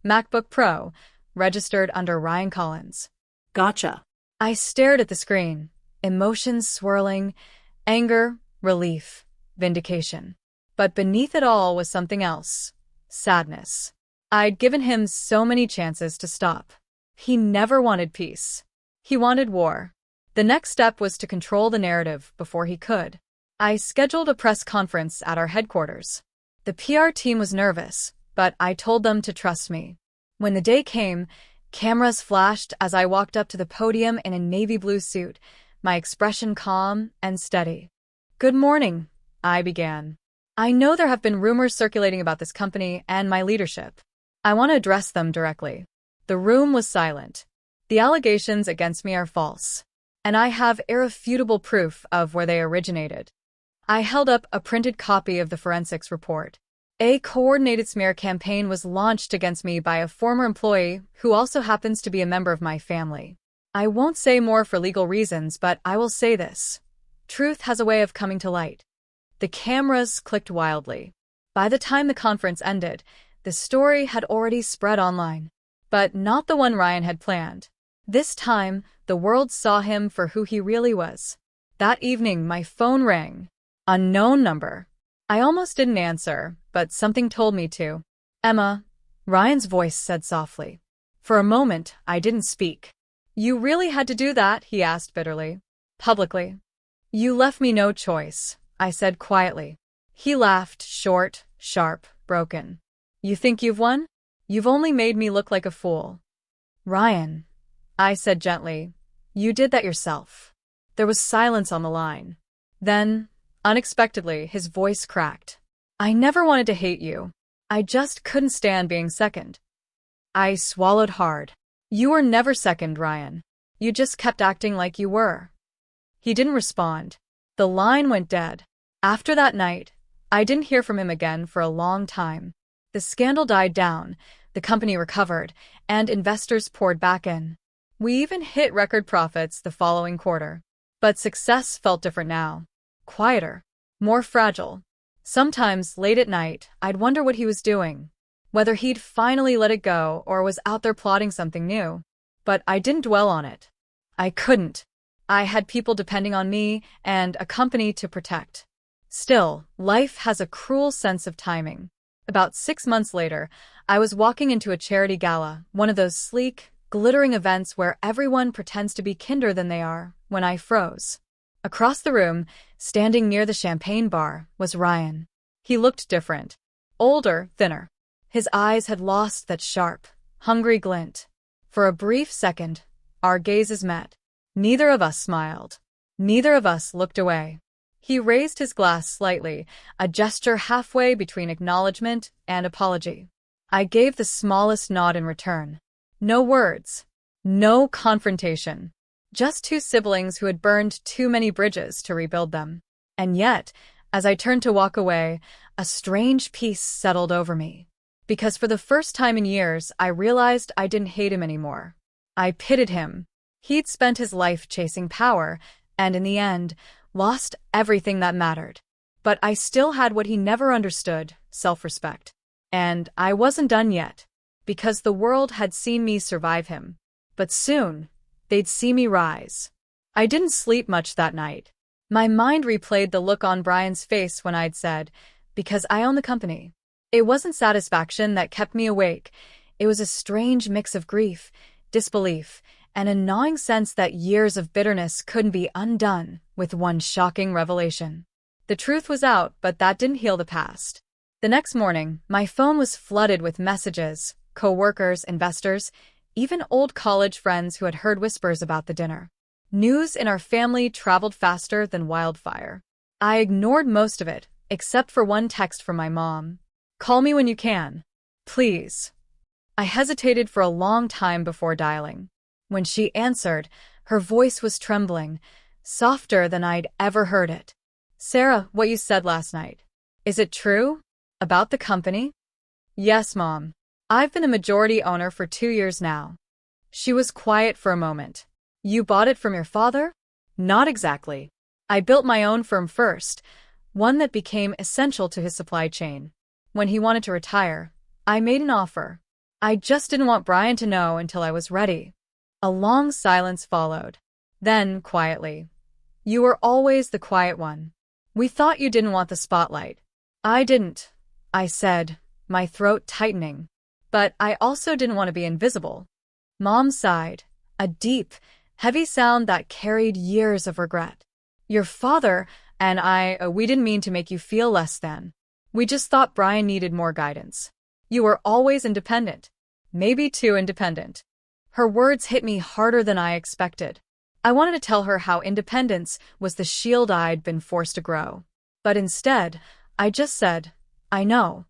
MacBook Pro, registered under Ryan Collins. Gotcha. I stared at the screen, emotions swirling, anger, relief, vindication. But beneath it all was something else, sadness. I'd given him so many chances to stop. He never wanted peace. He wanted war. The next step was to control the narrative before he could. I scheduled a press conference at our headquarters. The PR team was nervous, but I told them to trust me. When the day came, cameras flashed as I walked up to the podium in a navy blue suit, my expression calm and steady. Good morning, I began. I know there have been rumors circulating about this company and my leadership. I want to address them directly. The room was silent. The allegations against me are false, and I have irrefutable proof of where they originated. I held up a printed copy of the forensics report. A coordinated smear campaign was launched against me by a former employee who also happens to be a member of my family. I won't say more for legal reasons, but I will say this. Truth has a way of coming to light. The cameras clicked wildly. By the time the conference ended, the story had already spread online. But not the one Ryan had planned. This time, the world saw him for who he really was. That evening, my phone rang. Unknown number. I almost didn't answer, but something told me to. Emma, Ryan's voice said softly. For a moment, I didn't speak. You really had to do that, he asked bitterly. Publicly. You left me no choice, I said quietly. He laughed, short, sharp, broken. You think you've won? You've only made me look like a fool. Ryan, I said gently, you did that yourself. There was silence on the line. Then, unexpectedly, his voice cracked. I never wanted to hate you. I just couldn't stand being second. I swallowed hard. You were never second, Ryan. You just kept acting like you were. He didn't respond. The line went dead. After that night, I didn't hear from him again for a long time. The scandal died down, the company recovered, and investors poured back in. We even hit record profits the following quarter. But success felt different now. Quieter. More fragile. Sometimes, late at night, I'd wonder what he was doing. Whether he'd finally let it go or was out there plotting something new. But I didn't dwell on it. I couldn't. I had people depending on me and a company to protect. Still, life has a cruel sense of timing. About 6 months later, I was walking into a charity gala, one of those sleek, glittering events where everyone pretends to be kinder than they are, when I froze. Across the room, standing near the champagne bar, was Ryan. He looked different. Older, thinner. His eyes had lost that sharp, hungry glint. For a brief second, our gazes met. Neither of us smiled. Neither of us looked away. He raised his glass slightly, a gesture halfway between acknowledgement and apology. I gave the smallest nod in return. No words. No confrontation. Just two siblings who had burned too many bridges to rebuild them. And yet, as I turned to walk away, a strange peace settled over me. Because for the first time in years, I realized I didn't hate him anymore. I pitied him. He'd spent his life chasing power, and in the end, lost everything that mattered. But I still had what he never understood, self-respect. And I wasn't done yet, because the world had seen me survive him. But soon, they'd see me rise. I didn't sleep much that night. My mind replayed the look on Brian's face when I'd said, because I own the company. It wasn't satisfaction that kept me awake. It was a strange mix of grief, disbelief, and a gnawing sense that years of bitterness couldn't be undone with one shocking revelation. The truth was out, but that didn't heal the past. The next morning, my phone was flooded with messages, co-workers, investors, even old college friends who had heard whispers about the dinner. News in our family traveled faster than wildfire. I ignored most of it, except for one text from my mom. "Call me when you can. Please." I hesitated for a long time before dialing. When she answered, her voice was trembling, softer than I'd ever heard it. "Sarah, what you said last night. Is it true? About the company?" "Yes, Mom. I've been a majority owner for 2 years now." She was quiet for a moment. "You bought it from your father?" "Not exactly. I built my own firm first, one that became essential to his supply chain. When he wanted to retire, I made an offer. I just didn't want Brian to know until I was ready." A long silence followed. Then, quietly, "You were always the quiet one. We thought you didn't want the spotlight." "I didn't," I said, my throat tightening. "But I also didn't want to be invisible." Mom sighed, a deep, heavy sound that carried years of regret. "Your father and we didn't mean to make you feel less than. We just thought Brian needed more guidance. You were always independent. Maybe too independent." Her words hit me harder than I expected. I wanted to tell her how independence was the shield I'd been forced to grow. But instead, I just said, "I know."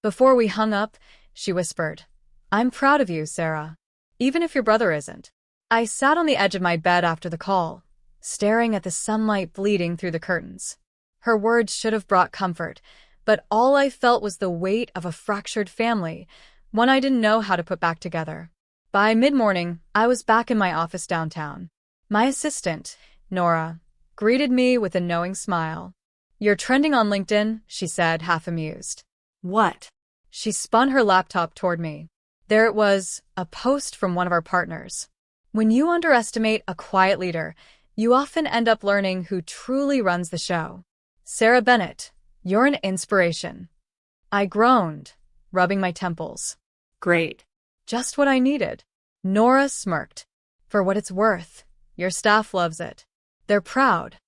Before we hung up, she whispered, "I'm proud of you, Sarah. Even if your brother isn't." I sat on the edge of my bed after the call, staring at the sunlight bleeding through the curtains. Her words should have brought comfort, but all I felt was the weight of a fractured family, one I didn't know how to put back together. By mid-morning, I was back in my office downtown. My assistant, Nora, greeted me with a knowing smile. "You're trending on LinkedIn," she said, half amused. What? She spun her laptop toward me. There it was, a post from one of our partners. "When you underestimate a quiet leader, you often end up learning who truly runs the show. Sarah Bennett, you're an inspiration." I groaned, rubbing my temples. Great. "Just what I needed." Nora smirked. "For what it's worth, your staff loves it. They're proud."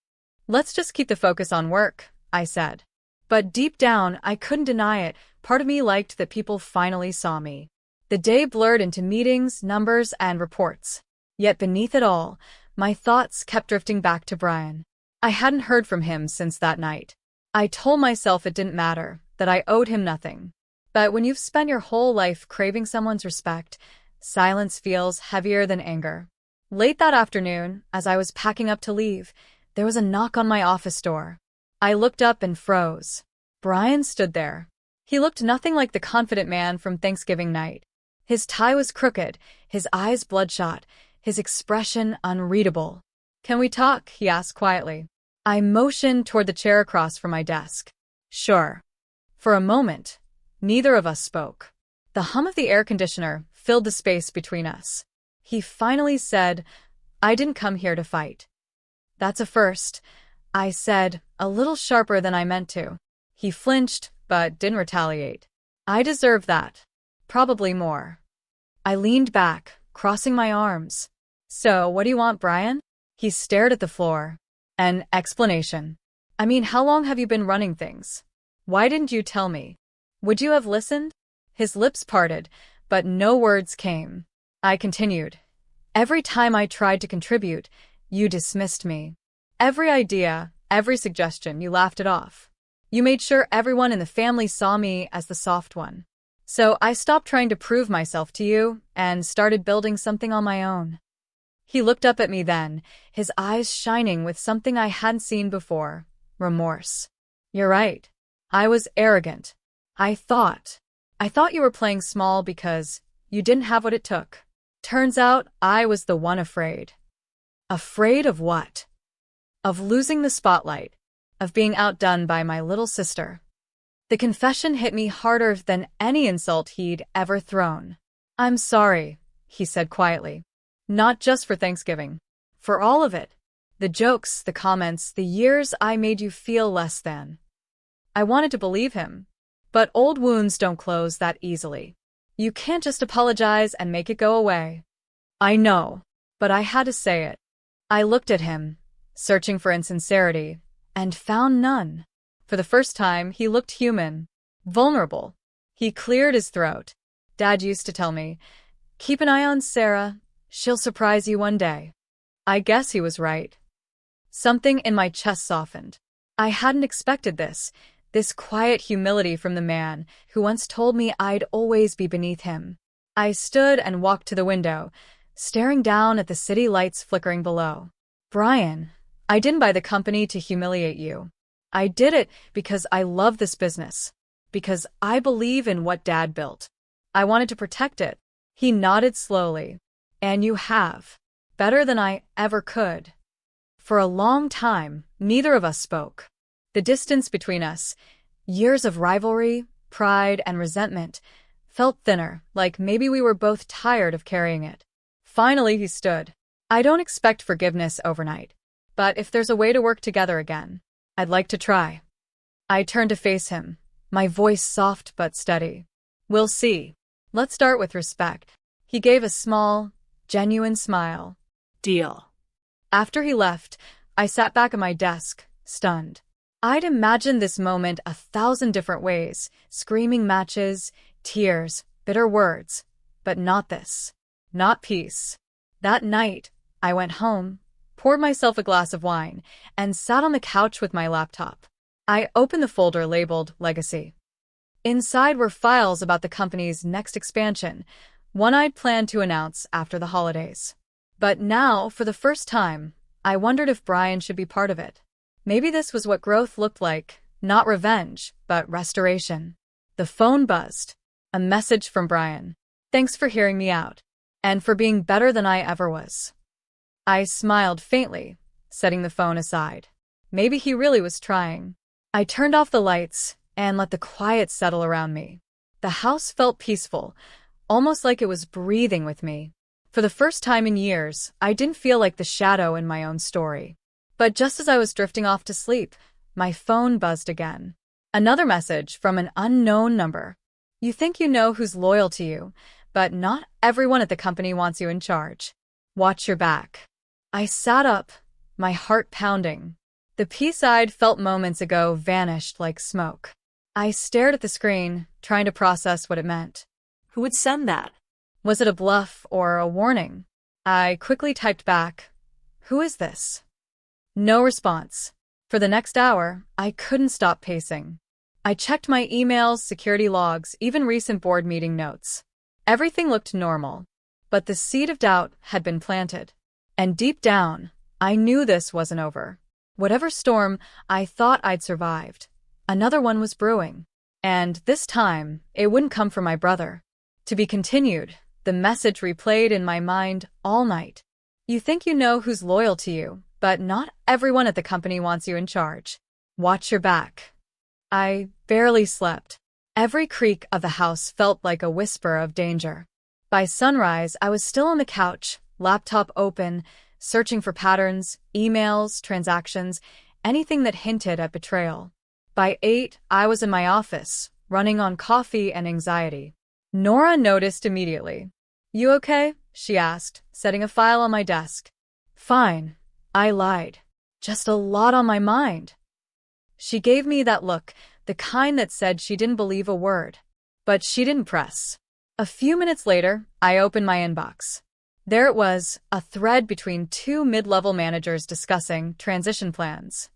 "Let's just keep the focus on work," I said. But deep down, I couldn't deny it. Part of me liked that people finally saw me. The day blurred into meetings, numbers, and reports. Yet beneath it all, my thoughts kept drifting back to Brian. I hadn't heard from him since that night. I told myself it didn't matter, that I owed him nothing. But when you've spent your whole life craving someone's respect, silence feels heavier than anger. Late that afternoon, as I was packing up to leave, there was a knock on my office door. I looked up and froze. Brian stood there. He looked nothing like the confident man from Thanksgiving night. His tie was crooked, his eyes bloodshot, his expression unreadable. "Can we talk?" he asked quietly. I motioned toward the chair across from my desk. "Sure." For a moment, neither of us spoke. The hum of the air conditioner filled the space between us. He finally said, "I didn't come here to fight." "That's a first," I said, a little sharper than I meant to. He flinched, but didn't retaliate. I deserved that. Probably more. I leaned back, crossing my arms. "So, what do you want, Brian?" He stared at the floor. "An explanation. I mean, how long have you been running things? Why didn't you tell me? Would you have listened?" His lips parted, but no words came. I continued. "Every time I tried to contribute, you dismissed me. Every idea, every suggestion, you laughed it off. You made sure everyone in the family saw me as the soft one. So I stopped trying to prove myself to you and started building something on my own." He looked up at me then, his eyes shining with something I hadn't seen before, remorse. "You're right. I was arrogant. I thought you were playing small because you didn't have what it took. Turns out I was the one afraid." Afraid of what? Of losing the spotlight, of being outdone by my little sister. The confession hit me harder than any insult he'd ever thrown. "I'm sorry," he said quietly. "Not just for Thanksgiving. For all of it. The jokes, the comments, the years I made you feel less than." I wanted to believe him. But old wounds don't close that easily. You can't just apologize and make it go away. I know, but I had to say it. I looked at him, searching for insincerity, and found none. For the first time, he looked human, vulnerable. He cleared his throat. Dad used to tell me, "Keep an eye on Sarah. She'll surprise you one day." I guess he was right. Something in my chest softened. I hadn't expected this quiet humility from the man who once told me I'd always be beneath him. I stood and walked to the window, staring down at the city lights flickering below. Brian, I didn't buy the company to humiliate you. I did it because I love this business. Because I believe in what Dad built. I wanted to protect it. He nodded slowly. And you have. Better than I ever could. For a long time, neither of us spoke. The distance between us, years of rivalry, pride, and resentment, felt thinner, like maybe we were both tired of carrying it. Finally, he stood. I don't expect forgiveness overnight. But if there's a way to work together again, I'd like to try. I turned to face him, my voice soft but steady. We'll see. Let's start with respect. He gave a small, genuine smile. Deal. After he left, I sat back at my desk, stunned. I'd imagined this moment 1,000 different ways, screaming matches, tears, bitter words. But not this. Not peace. That night, I went home, poured myself a glass of wine, and sat on the couch with my laptop. I opened the folder labeled Legacy. Inside were files about the company's next expansion, one I'd planned to announce after the holidays. But now, for the first time, I wondered if Brian should be part of it. Maybe this was what growth looked like, not revenge, but restoration. The phone buzzed. A message from Brian. Thanks for hearing me out. And for being better than I ever was. I smiled faintly, setting the phone aside. Maybe he really was trying. I turned off the lights and let the quiet settle around me. The house felt peaceful, almost like it was breathing with me. For the first time in years, I didn't feel like the shadow in my own story. But just as I was drifting off to sleep, my phone buzzed again. Another message from an unknown number. You think you know who's loyal to you, but not everyone at the company wants you in charge. Watch your back. I sat up, my heart pounding. The peace I'd felt moments ago vanished like smoke. I stared at the screen, trying to process what it meant. Who would send that? Was it a bluff or a warning? I quickly typed back, "Who is this?" No response. For the next hour, I couldn't stop pacing. I checked my emails, security logs, even recent board meeting notes. Everything looked normal, but the seed of doubt had been planted. And deep down, I knew this wasn't over. Whatever storm I thought I'd survived, another one was brewing. And this time, it wouldn't come from my brother. To be continued, the message replayed in my mind all night. You think you know who's loyal to you, but not everyone at the company wants you in charge. Watch your back. I barely slept. Every creak of the house felt like a whisper of danger. By sunrise, I was still on the couch, laptop open, searching for patterns, emails, transactions, anything that hinted at betrayal. By 8, I was in my office, running on coffee and anxiety. Nora noticed immediately. You okay? She asked, setting a file on my desk. Fine. I lied. Just a lot on my mind. She gave me that look, the kind that said she didn't believe a word. But she didn't press. A few minutes later, I opened my inbox. There it was, a thread between 2 mid-level managers discussing transition plans.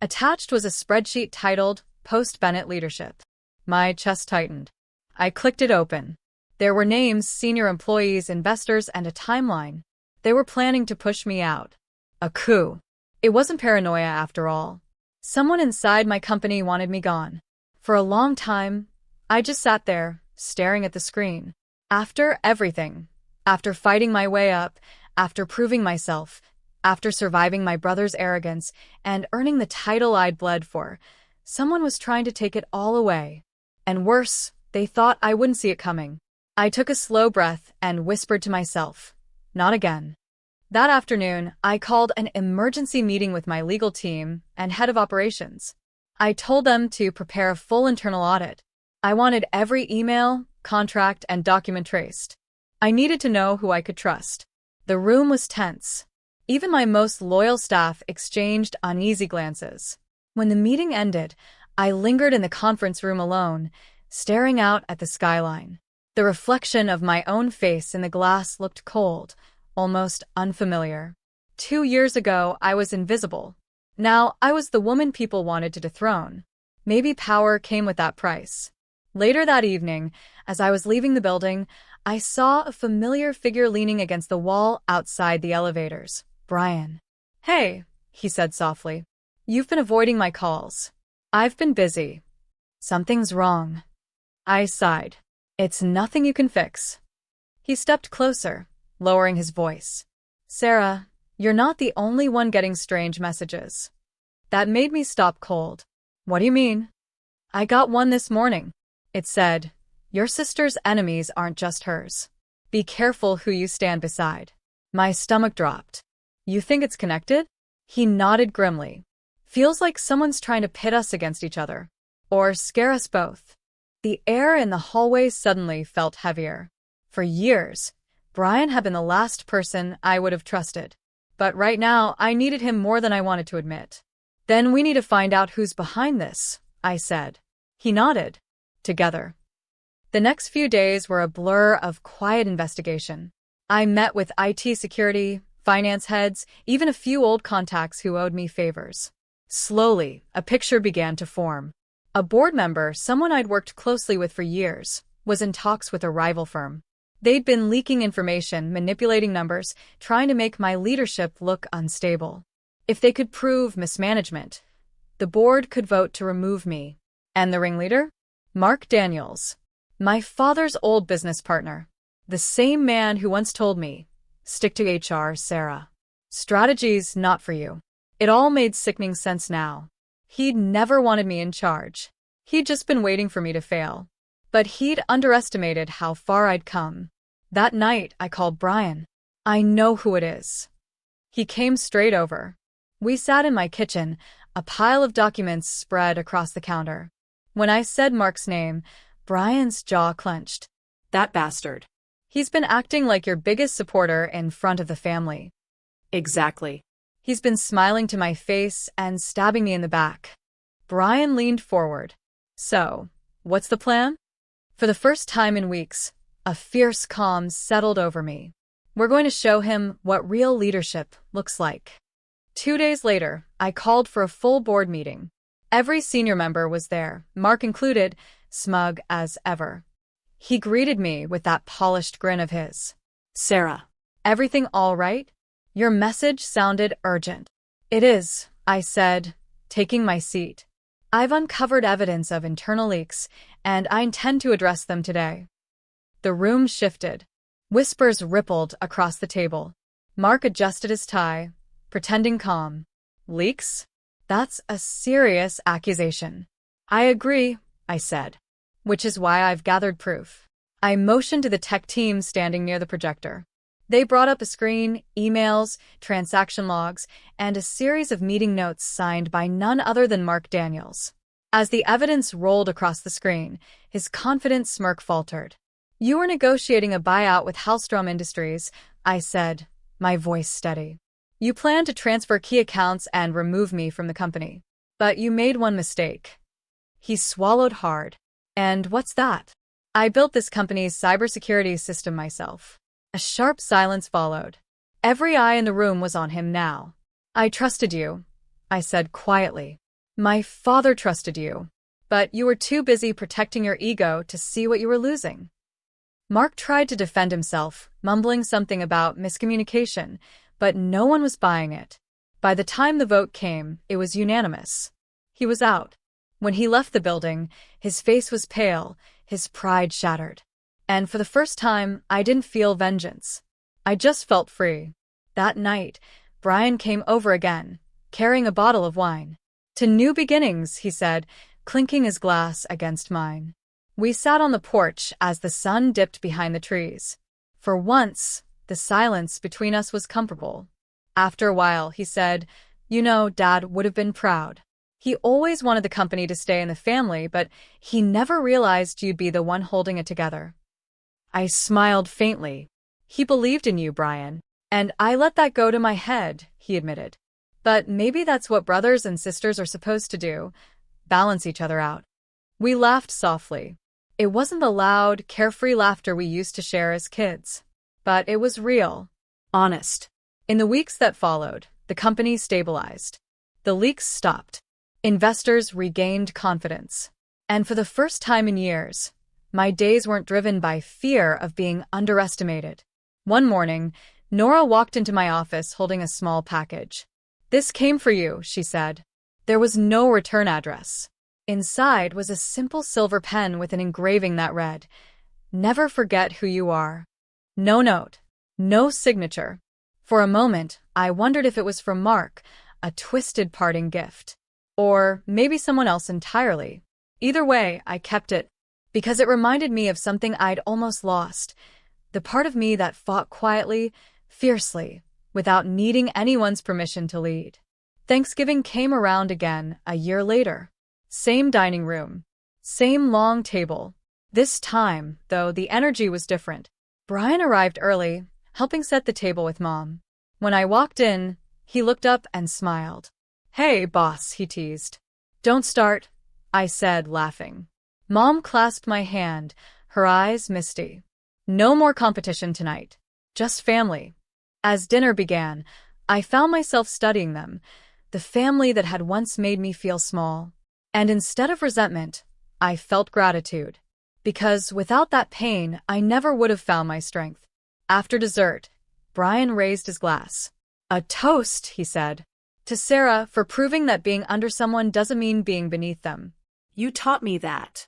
Attached was a spreadsheet titled Post-Bennett Leadership. My chest tightened. I clicked it open. There were names, senior employees, investors, and a timeline. They were planning to push me out. A coup. It wasn't paranoia after all. Someone inside my company wanted me gone. For a long time, I just sat there, staring at the screen. After everything, after fighting my way up, after proving myself, after surviving my brother's arrogance and earning the title I'd bled for, someone was trying to take it all away. And worse, they thought I wouldn't see it coming. I took a slow breath and whispered to myself, not again. That afternoon, I called an emergency meeting with my legal team and head of operations. I told them to prepare a full internal audit, I wanted every email, contract, and document traced. I needed to know who I could trust. The room was tense. Even my most loyal staff exchanged uneasy glances. When the meeting ended, I lingered in the conference room alone, staring out at the skyline. The reflection of my own face in the glass looked cold, almost unfamiliar. 2 years ago, I was invisible. Now, I was the woman people wanted to dethrone. Maybe power came with that price. Later that evening, as I was leaving the building, I saw a familiar figure leaning against the wall outside the elevators. Brian. "Hey," he said softly. "You've been avoiding my calls." "I've been busy." "Something's wrong." I sighed. "It's nothing you can fix." He stepped closer, lowering his voice. "Sarah, you're not the only one getting strange messages." That made me stop cold. "What do you mean?" "I got one this morning." It said, "Your sister's enemies aren't just hers. Be careful who you stand beside." My stomach dropped. "You think it's connected?" He nodded grimly. "Feels like someone's trying to pit us against each other. Or scare us both." The air in the hallway suddenly felt heavier. For years, Brian had been the last person I would have trusted. But right now, I needed him more than I wanted to admit. "Then we need to find out who's behind this," I said. He nodded. Together. The next few days were a blur of quiet investigation. I met with IT security, finance heads, even a few old contacts who owed me favors. Slowly, a picture began to form. A board member, someone I'd worked closely with for years, was in talks with a rival firm. They'd been leaking information, manipulating numbers, trying to make my leadership look unstable. If they could prove mismanagement, the board could vote to remove me. And the ringleader? Mark Daniels. My father's old business partner. The same man who once told me, "Stick to HR, Sarah. Strategy's not for you." It all made sickening sense now. He'd never wanted me in charge. He'd just been waiting for me to fail. But he'd underestimated how far I'd come. That night, I called Brian. "I know who it is." He came straight over. We sat in my kitchen, a pile of documents spread across the counter. When I said Mark's name, Brian's jaw clenched. That bastard. "He's been acting like your biggest supporter in front of the family." Exactly. "He's been smiling to my face and stabbing me in the back." Brian leaned forward. "So, what's the plan?" For the first time in weeks, a fierce calm settled over me. "We're going to show him what real leadership looks like." 2 days later, I called for a full board meeting. Every senior member was there, Mark included, smug as ever. He greeted me with that polished grin of his. "Sarah. "Everything all right?" Your message sounded urgent. "It is," I said, taking my seat. "I've uncovered evidence of internal leaks, and I intend to address them today." The room shifted. Whispers rippled across the table. Mark adjusted his tie, pretending calm. "Leaks? That's a serious accusation." "I agree," I said. "Which is why I've gathered proof." I motioned to the tech team standing near the projector. They brought up a screen, emails, transaction logs, and a series of meeting notes signed by none other than Mark Daniels. As the evidence rolled across the screen, his confident smirk faltered. "You were negotiating a buyout with Hallstrom Industries," I said, my voice steady. "You planned to transfer key accounts and remove me from the company. But you made one mistake." He swallowed hard. "And what's that?" "I built this company's cybersecurity system myself." A sharp silence followed. Every eye in the room was on him now. "I trusted you," I said quietly. "My father trusted you. But you were too busy protecting your ego to see what you were losing." Mark tried to defend himself, mumbling something about miscommunication, but no one was buying it. By the time the vote came, it was unanimous. He was out. When he left the building, his face was pale, his pride shattered. And for the first time, I didn't feel vengeance. I just felt free. That night, Brian came over again, carrying a bottle of wine. "To new beginnings," he said, clinking his glass against mine. We sat on the porch as the sun dipped behind the trees. For once, the silence between us was comfortable. After a while, he said, "You know, Dad would have been proud." He always wanted the company to stay in the family, but he never realized you'd be the one holding it together. I smiled faintly. He believed in you, Brian. And I let that go to my head, he admitted. But maybe that's what brothers and sisters are supposed to do, balance each other out. We laughed softly. It wasn't the loud, carefree laughter we used to share as kids, but it was real, honest. In the weeks that followed, the company stabilized. The leaks stopped. Investors regained confidence. And for the first time in years, my days weren't driven by fear of being underestimated. One morning, Nora walked into my office holding a small package. "This came for you," she said. There was no return address. Inside was a simple silver pen with an engraving that read, "Never forget who you are." No note, no signature. For a moment, I wondered if it was from Mark, a twisted parting gift. Or maybe someone else entirely. Either way, I kept it, because it reminded me of something I'd almost lost. The part of me that fought quietly, fiercely, without needing anyone's permission to lead. Thanksgiving came around again a year later. Same dining room. Same long table. This time, though, the energy was different. Brian arrived early, helping set the table with Mom. When I walked in, he looked up and smiled. "Hey, boss," he teased. "Don't start," I said, laughing. Mom clasped my hand, her eyes misty. "No more competition tonight. Just family." As dinner began, I found myself studying them, the family that had once made me feel small. And instead of resentment, I felt gratitude. Because without that pain, I never would have found my strength. After dessert, Brian raised his glass. "A toast," he said, "to Sarah for proving that being under someone doesn't mean being beneath them." You taught me that.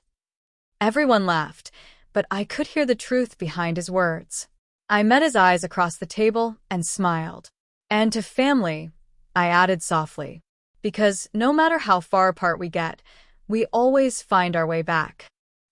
Everyone laughed, but I could hear the truth behind his words. I met his eyes across the table and smiled. "And to family," I added softly. Because no matter how far apart we get, we always find our way back.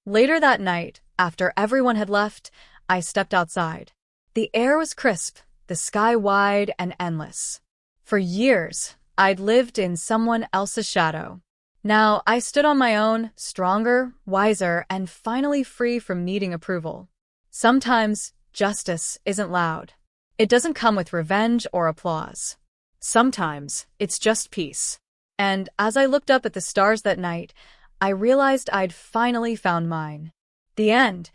Later that night, after everyone had left, I stepped outside. The air was crisp, the sky wide and endless. For years, I'd lived in someone else's shadow. Now I stood on my own, stronger, wiser, and finally free from needing approval. Sometimes, justice isn't loud. It doesn't come with revenge or applause. Sometimes, it's just peace. And as I looked up at the stars that night, I realized I'd finally found mine. The end.